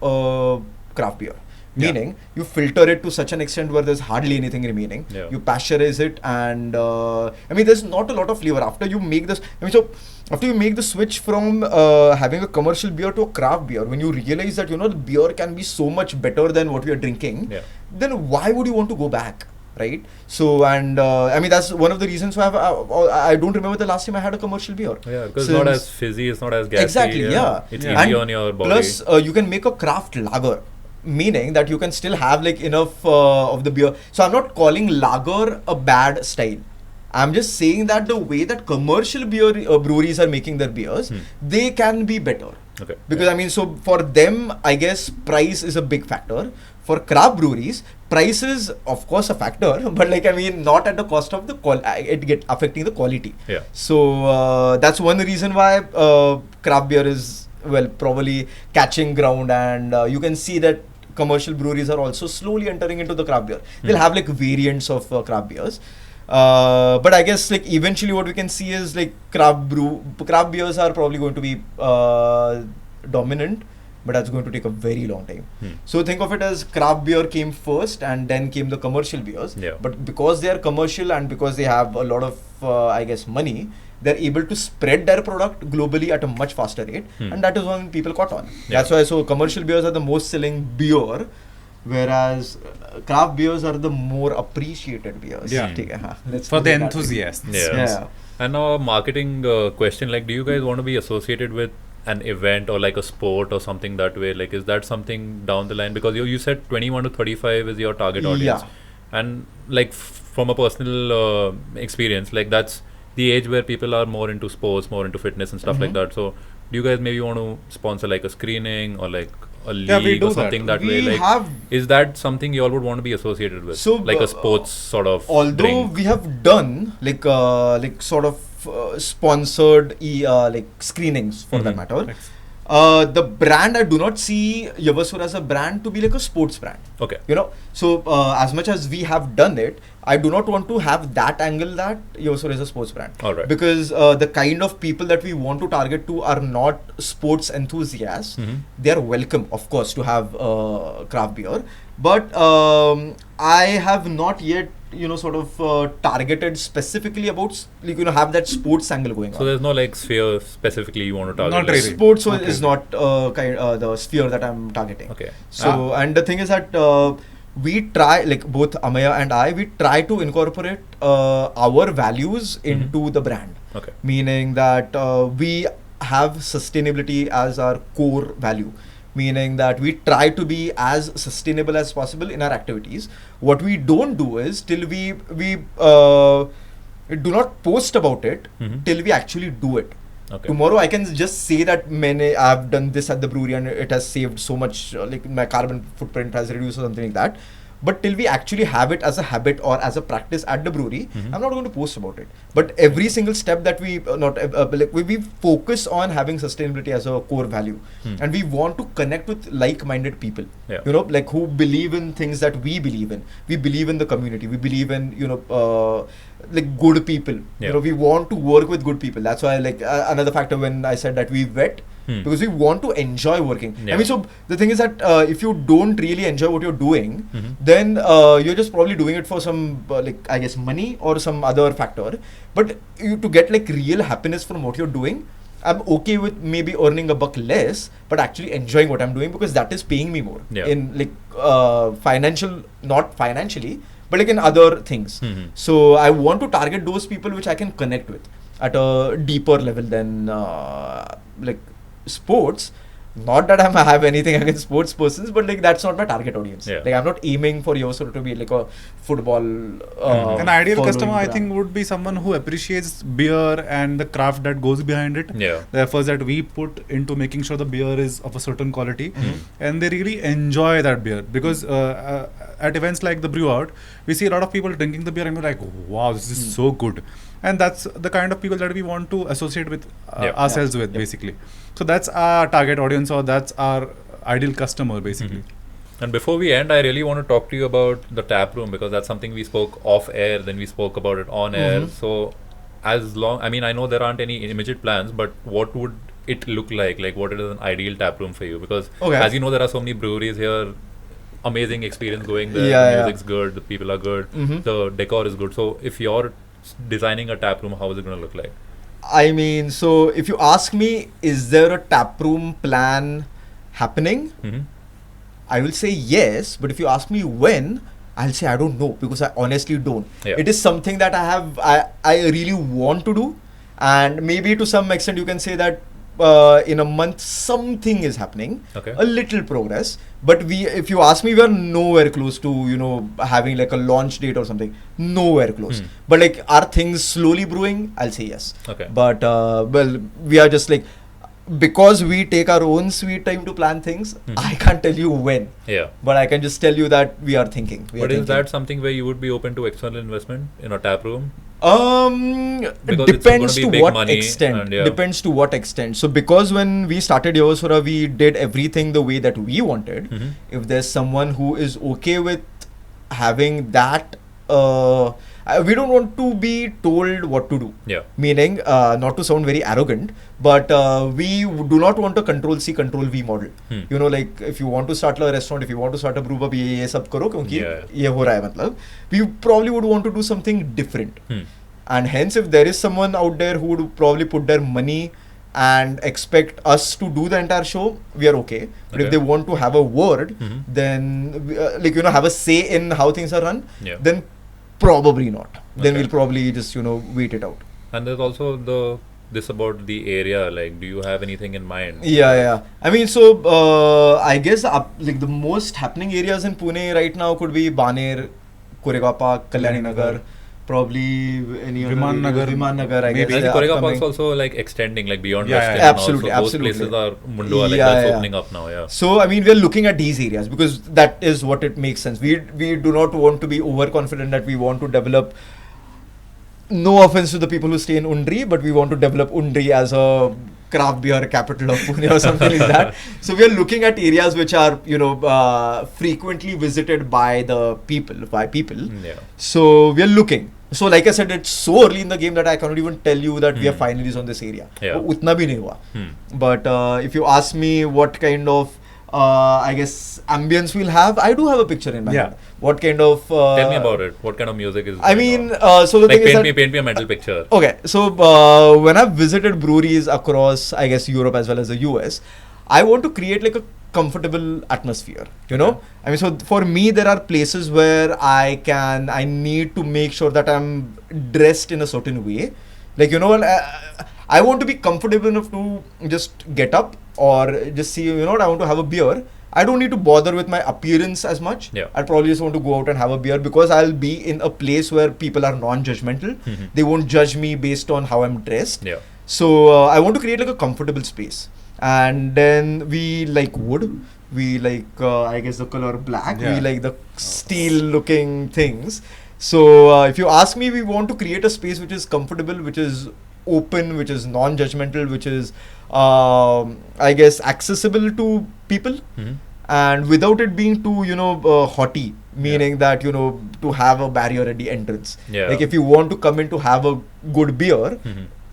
craft beer. Meaning, you filter it to such an extent where there's hardly anything remaining. Yeah. You pasteurize it, and I mean, there's not a lot of flavor after you make this. I mean, so after you make the switch from having a commercial beer to a craft beer, when you realize that the beer can be so much better than what we are drinking, then why would you want to go back? Right? So, and I mean, that's one of the reasons why I don't remember the last time I had a commercial beer. Yeah, because it's not as fizzy, it's not as gassy. Exactly, yeah. It's And easy on your body. Plus, you can make a craft lager, meaning that you can still have like enough of the beer. So, I'm not calling lager a bad style. I'm just saying that the way that commercial beer breweries are making their beers, they can be better. Okay. Because I mean, so for them, I guess price is a big factor. For craft breweries, price is of course a factor, but like I mean, not at the cost of the affecting the quality. Yeah. So that's one reason why craft beer is probably catching ground, and you can see that commercial breweries are also slowly entering into the craft beer. They'll have like variants of craft beers. But I guess like eventually what we can see is like craft beers are probably going to be dominant but that's going to take a very long time. So think of it as craft beer came first and then came the commercial beers. Yeah. But because they are commercial and because they have a lot of, I guess, money, they're able to spread their product globally at a much faster rate. And that is when people caught on. Yeah. That's why, so commercial beers are the most selling beer, whereas craft beers are the more appreciated beers. Yeah. Let's For put the it that way. enthusiasts. Yeah. And now a marketing question, like, do you guys want to be associated with an event or like a sport or something that way? Like, is that something down the line? Because you said 21 to 35 is your target audience. Yeah. And like from a personal experience, like that's the age where people are more into sports, more into fitness and stuff like that. So do you guys maybe want to sponsor like a screening or like a league we do or something that way? We Like, have, is that something you all would want to be associated with? So, like a sports sort of although drink? we have done like sort of sponsored like screenings for that matter. Thanks. The brand, I do not see Yavasura as a brand to be like a sports brand. Okay. You know, so as much as we have done it, I do not want to have that angle that Yavasura is a sports brand. All right. Because the kind of people that we want to target to are not sports enthusiasts. They are welcome, of course, to have craft beer. But I have not yet, sort of targeted specifically about, have that sports angle going on. So there's no like sphere specifically you want to target? Not like- really. Sports Okay. is not the sphere that I'm targeting. Okay. So, and the thing is that we try, like both Ameya and I, we try to incorporate our values into the brand. Okay. Meaning that we have sustainability as our core value. Meaning that we try to be as sustainable as possible in our activities. What we don't do is till we do not post about it till we actually do it. Okay. Tomorrow I can just say that I've done this at the brewery and it has saved so much, like my carbon footprint has reduced or something like that. But till we actually have it as a habit or as a practice at the brewery, I'm not going to post about it. But every single step that we we focus on having sustainability as a core value, and we want to connect with like-minded people. Yeah. Like who believe in things that we believe in. We believe in the community. We believe in like good people. Yeah. We want to work with good people. That's why another factor when I said that we vet. Because we want to enjoy working. Yeah. I mean, so the thing is that if you don't really enjoy what you're doing, then you're just probably doing it for some, I guess, money or some other factor. But to get like real happiness from what you're doing, I'm okay with maybe earning $1 less, but actually enjoying what I'm doing because that is paying me more in like not financially, but like in other things. So I want to target those people which I can connect with at a deeper level than like sports. Not that I have anything against sports persons, but like that's not my target audience. Yeah. Like I'm not aiming for Yavasura to be like a football. An ideal following customer, I brand. think, would be someone who appreciates beer and the craft that goes behind it. Yeah. The efforts that we put into making sure the beer is of a certain quality, and they really enjoy that beer. Because at events like the Brew Out, we see a lot of people drinking the beer and we're like, wow, this is so good. And that's the kind of people that we want to associate with ourselves with, basically. So that's our target audience, or that's our ideal customer, basically. And before we end, I really want to talk to you about the tap room, because that's something we spoke off air, then we spoke about it on air. So I know there aren't any immediate plans, but what would it look like? Like, what is an ideal tap room for you? Because as you know, there are so many breweries here. Amazing experience going there. The music's good, the people are good, the decor is good. So if you're designing a tap room, how is it going to look like? I mean, so if you ask me, is there a taproom plan happening? I will say yes, but if you ask me when, I'll say I don't know, because I honestly don't. Yeah. It is something that I really want to do, and maybe to some extent you can say that in a month something is happening, a little progress. But if you ask me, we are nowhere close to having like a launch date or something. Nowhere close. But like, are things slowly brewing? I'll say yes. But well, we are just like, because we take our own sweet time to plan things, I can't tell you when. But I can just tell you that we are thinking. Is that something where you would be open to external investment in a tap room? Depends to what extent. Depends to what extent. So because when we started Yavasura, we did everything the way that we wanted. If there's someone who is okay with having that, we don't want to be told what to do. Yeah. Meaning, not to sound very arrogant, but we do not want a control C, control V model. You know, like if you want to start a restaurant, if you want to start a brew pub, ये सब करो क्योंकि ये हो रहा है मतलब. We probably would want to do something different. And hence, if there is someone out there who would probably put their money and expect us to do the entire show, we are okay. But if they want to have a word, then like, you know, have a say in how things are run, then probably not. Then we'll probably just, you know, wait it out. And there's also this about the area. Like, do you have anything in mind? Yeah. I mean, so I guess like the most happening areas in Pune right now could be Baner, Koregaon Park, Kalyani Nagar. Probably any other Viman Nagar, I guess. And Koregaon Park is also like extending, like beyond West End. Absolutely. Those places are Mundua, like that's opening up now. So I mean, we're looking at these areas because that is what it makes sense. We do not want to be overconfident that we want to develop. No offense to the people who stay in Undri, but we want to develop Undri as a craft beer capital of Pune or something like that. So we are looking at areas which are, you know, frequently visited by people. So we are looking. So like I said, it's so early in the game that I cannot even tell you that we are finalists on this area. Utna bhi nahi hua. But if you ask me what kind of I guess ambience we'll have, I do have a picture in my head. What kind of tell me about it. What kind of music is I mean so the like thing is paint me a mental picture. Okay, so when I've visited breweries across, I guess, Europe as well as the US, I want to create like a comfortable atmosphere, you know. I mean, so for me there are places where I need to make sure that I'm dressed in a certain way, like, you know, I want to be comfortable enough to just get up or just see, you know what, I want to have a beer. I don't need to bother with my appearance as much. I probably just want to go out and have a beer because I'll be in a place where people are non-judgmental. They won't judge me based on how I'm dressed. So I want to create like a comfortable space. And then we like wood. We like, I guess, the color black. We like the steel looking things. So if you ask me, we want to create a space which is comfortable, which is open, which is non-judgmental, which is I guess accessible to people, and without it being too, you know, haughty, meaning that, you know, to have a barrier at the entrance. Like if you want to come in to have a good beer,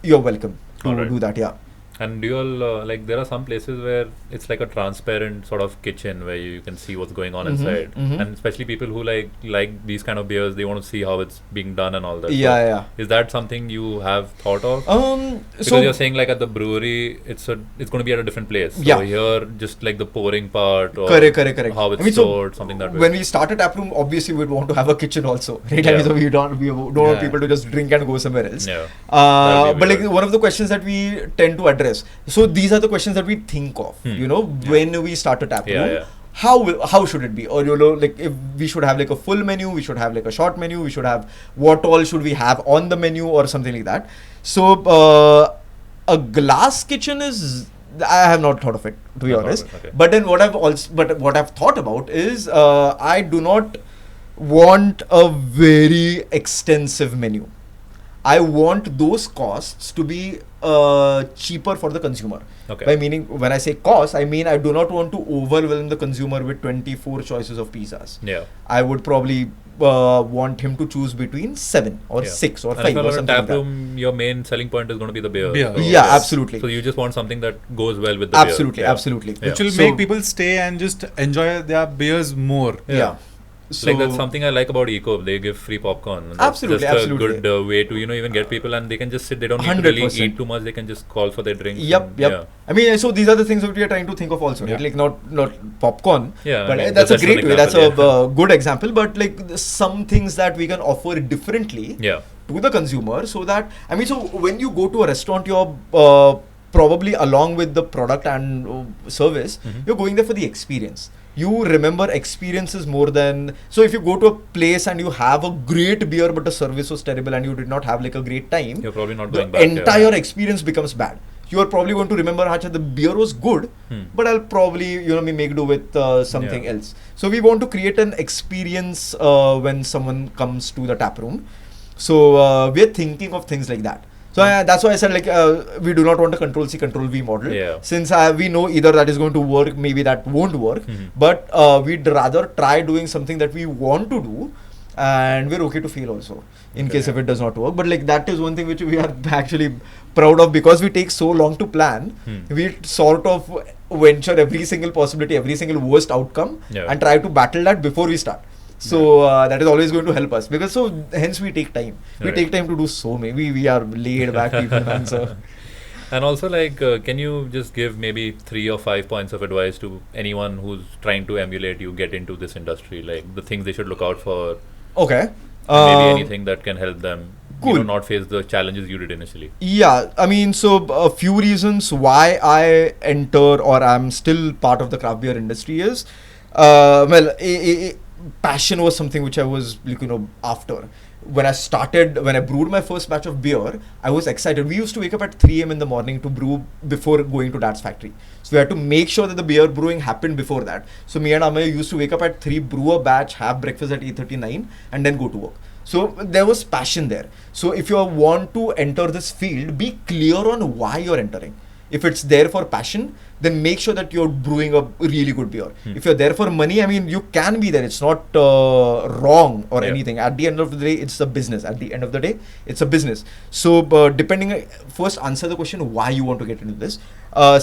you're welcome to do that. And do you all like, there are some places where it's like a transparent sort of kitchen where you can see what's going on inside, and especially people who like these kind of beers, they want to see how it's being done and all that. Is that something you have thought of? Because you're saying like at the brewery, it's going to be at a different place. So here, just like the pouring part or correct. how it's stored, something that way. When we start a taproom, obviously we'd want to have a kitchen also, right? I mean, so we don't want people to just drink and go somewhere else. But like one of the questions that we tend to address. So these are the questions that we think of, you know, when we start a tap room. How should it be? Or, you know, like if we should have like a full menu, we should have like a short menu, we should have what all should we have on the menu or something like that. So a glass kitchen is, I have not thought of it, to be honest. But then what I've thought about is I do not want a very extensive menu. I want those costs to be cheaper for the consumer. By meaning, when I say cost, I mean I do not want to overwhelm the consumer with 24 choices of pizzas. I would probably want him to choose between 7 or 6 or 5 or something like that. Your main selling point is going to be the beer. Absolutely. So you just want something that goes well with the beer. Absolutely. Which will make people stay and just enjoy their beers more. So like that's something I like about Ecoop. They give free popcorn. And that's just a good way to, you know, even get people, and they can just sit. They don't need to really eat too much. They can just call for their drinks. I mean, so these are the things that we are trying to think of also, right? Like not popcorn, but I mean, that's a great way. That's a good example. But like some things that we can offer differently to the consumer, so that, I mean, so when you go to a restaurant, you're probably, along with the product and service, you're going there for the experience. You remember experiences more than, so if you go to a place and you have a great beer but the service was terrible and you did not have like a great time, you're probably not going back. The entire experience becomes bad. You are probably going to remember, the beer was good, but I'll probably, you know, make do with something else. So we want to create an experience when someone comes to the tap room. So we're thinking of things like that. So that's why I said, like, we do not want a control C, control V model. Since we know either that is going to work, maybe that won't work. But we'd rather try doing something that we want to do and we're okay to fail also in case if it does not work. But like that is one thing which we are actually proud of, because we take so long to plan. We sort of venture every single possibility, every single worst outcome, and try to battle that before we start. So that is always going to help us, because hence we take time. We take time to do so many. We are laid back people, man. So. And also, like, can you just give maybe 3 or 5 points of advice to anyone who's trying to emulate you, get into this industry, like the things they should look out for? Okay. Maybe anything that can help them, cool. Not face the challenges you did initially. Yeah, I mean, so a few reasons why I enter or I'm still part of the craft beer industry is, passion was something which I was, after. When I brewed my first batch of beer, I was excited. We used to wake up at 3 a.m. in the morning to brew before going to Dad's factory. So we had to make sure that the beer brewing happened before that. So me and Ameya used to wake up at 3, brew a batch, have breakfast at 8:39, and then go to work. So there was passion there. So if you want to enter this field, be clear on why you're entering. If it's there for passion, then make sure that you're brewing a really good beer. If you're there for money, I mean, you can be there. It's not wrong or anything. At the end of the day, it's a business. At the end of the day, it's a business. So first answer the question why you want to get into this.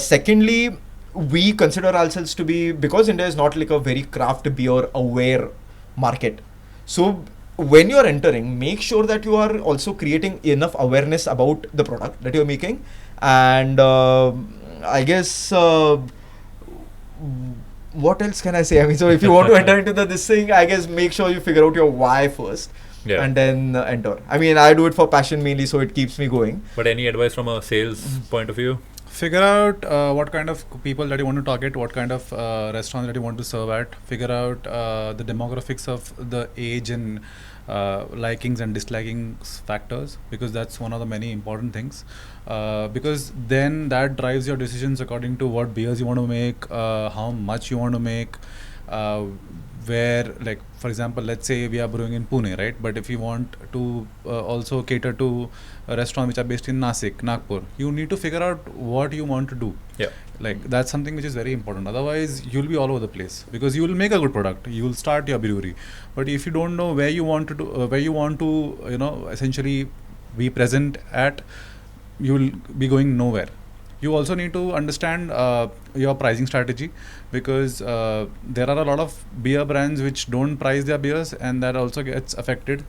Secondly, we consider ourselves to be, because India is not like a very craft beer aware market. So when you're entering, make sure that you are also creating enough awareness about the product that you're making. And I guess what else can I say? I mean, so if you want to enter into this thing, I guess make sure you figure out your why first, and then enter. I mean, I do it for passion mainly, so it keeps me going. But any advice from a sales point of view? Figure out what kind of people that you want to target, what kind of restaurant that you want to serve at. Figure out the demographics of the age and likings and disliking factors, because that's one of the many important things. Because then that drives your decisions according to what beers you want to make, how much you want to make, where, like, for example, let's say we are brewing in Pune, right? But if you want to also cater to a restaurant which are based in Nagpur, you need to figure out what you want to do. Like, that's something which is very important. Otherwise, you'll be all over the place, because you will make a good product. You will start your brewery, but if you don't know where you want to do, essentially be present at, you will be going nowhere. You also need to understand your pricing strategy, because there are a lot of beer brands which don't price their beers, and that also gets affected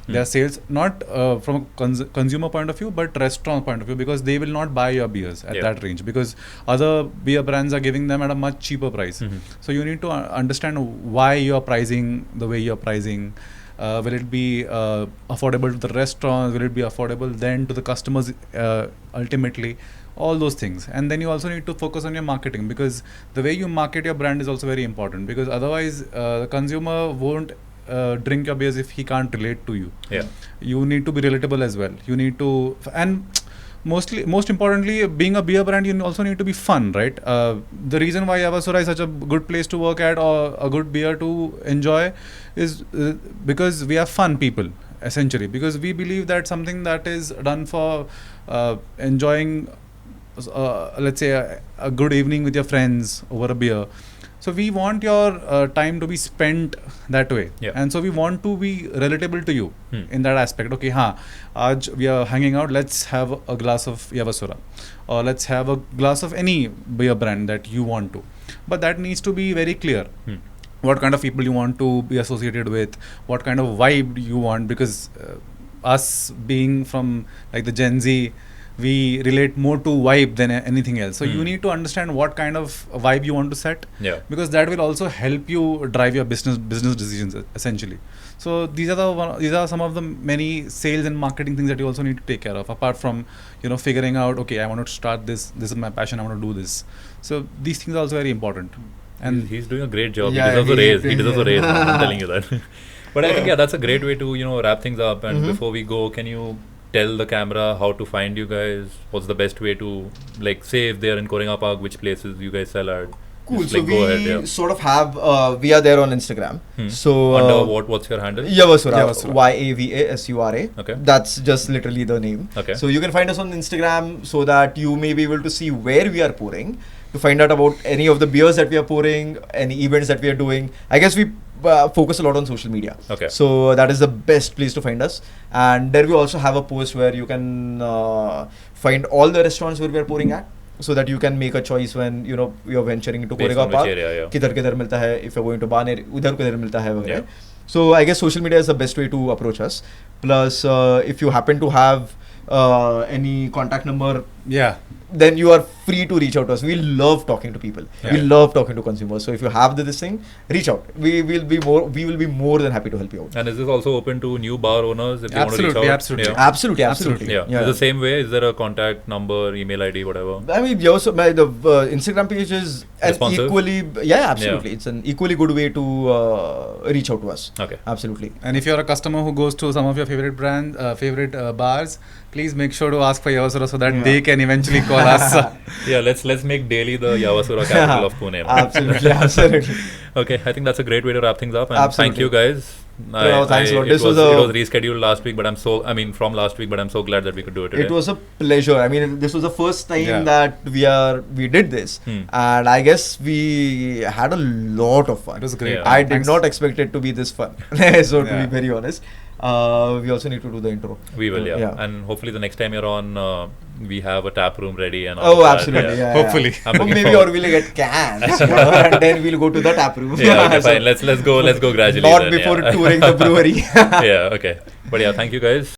their sales, not from a consumer point of view, but restaurant point of view, because they will not buy your beers at that range, because other beer brands are giving them at a much cheaper price. So you need to understand why you're pricing the way you're pricing. Will it be affordable to the restaurant? Will it be affordable then to the customers ultimately? All those things. And then you also need to focus on your marketing, because the way you market your brand is also very important, because otherwise the consumer won't drink your beers if he can't relate to you. You need to be relatable as well. You need to, and most importantly, being a beer brand, you also need to be fun, right? The reason why Yavasura is such a good place to work at, or a good beer to enjoy, is because we are fun people, essentially, because we believe that something that is done for enjoying, let's say, a good evening with your friends over a beer. So we want your time to be spent that way, and so we want to be relatable to you in that aspect. Okay, aaj we are hanging out. Let's have a glass of Yavasura, or let's have a glass of any beer brand that you want to. But that needs to be very clear. What kind of people you want to be associated with, what kind of vibe you want, because us being from like the Gen Z, we relate more to vibe than anything else. So you need to understand what kind of vibe you want to set, because that will also help you drive your business decisions, essentially. So these are some of the many sales and marketing things that you also need to take care of, apart from figuring out, okay, I want to start this is my passion, I want to do this. So these things are also very important. And he's doing a great job. He deserves a raise. He deserves a raise. I'm telling you that. But I think that's a great way to wrap things up. And before we go, can you tell the camera how to find you guys? What's the best way to, like, say if they're in Koringa Park, which places you guys sell at? Cool. Just, so we sort of have, we are there on Instagram. So under what's your handle? Yavasura. Yavasura. Okay. That's just literally the name. Okay. So you can find us on Instagram, so that you may be able to see where we are pouring, to find out about any of the beers that we are pouring, any events that we are doing. I guess we focus a lot on social media. Okay. So that is the best place to find us. And there we also have a post where you can find all the restaurants where we are pouring at, so that you can make a choice when you're venturing into Based Koregaon on which Park. area, yeah. किधर किधर मिलता है, if you're going to Baner, उधर किधर मिलता है वगैरह. Yeah. So I guess social media is the best way to approach us. Plus, if you happen to have any contact number, Yeah. then you are free to reach out to us. We love talking to people. Yeah. We love talking to consumers. So if you have this thing, reach out. We will be more than happy to help you out. And is this also open to new bar owners if they want to Absolutely, reach out? absolutely. Yeah. Absolutely. Yeah. It's the same way. Is there a contact number, email ID, whatever? I mean, also the Instagram page is an Responsive? equally, absolutely. It's an equally good way to reach out to us. Okay. Absolutely. And if you're a customer who goes to some of your favorite bars, please make sure to ask for Yavasura so that they can eventually call us. Yeah, let's make Delhi the Yavasura capital of Pune. Absolutely. Okay, I think that's a great way to wrap things up. And Absolutely. thank you guys. Thanks a lot. It was rescheduled last week, but from last week, but I'm so glad that we could do it today. It was a pleasure. I mean, this was the first time Yeah. that we did this, and I guess we had a lot of fun. It was great. Yeah. I did Thanks. not expect it to be this fun. So to Yeah. be very honest, we also need to do the intro. We will, yeah. Yeah. And hopefully the next time you're on, we have a tap room ready and all Oh, of that. absolutely. Yeah. Hopefully. I'm Or looking maybe forward. or we'll get cans, and then we'll go to the tap room. Yeah, okay, So fine. Let's go gradually. not then, before yeah. touring the brewery. Yeah, okay. But yeah, thank you guys.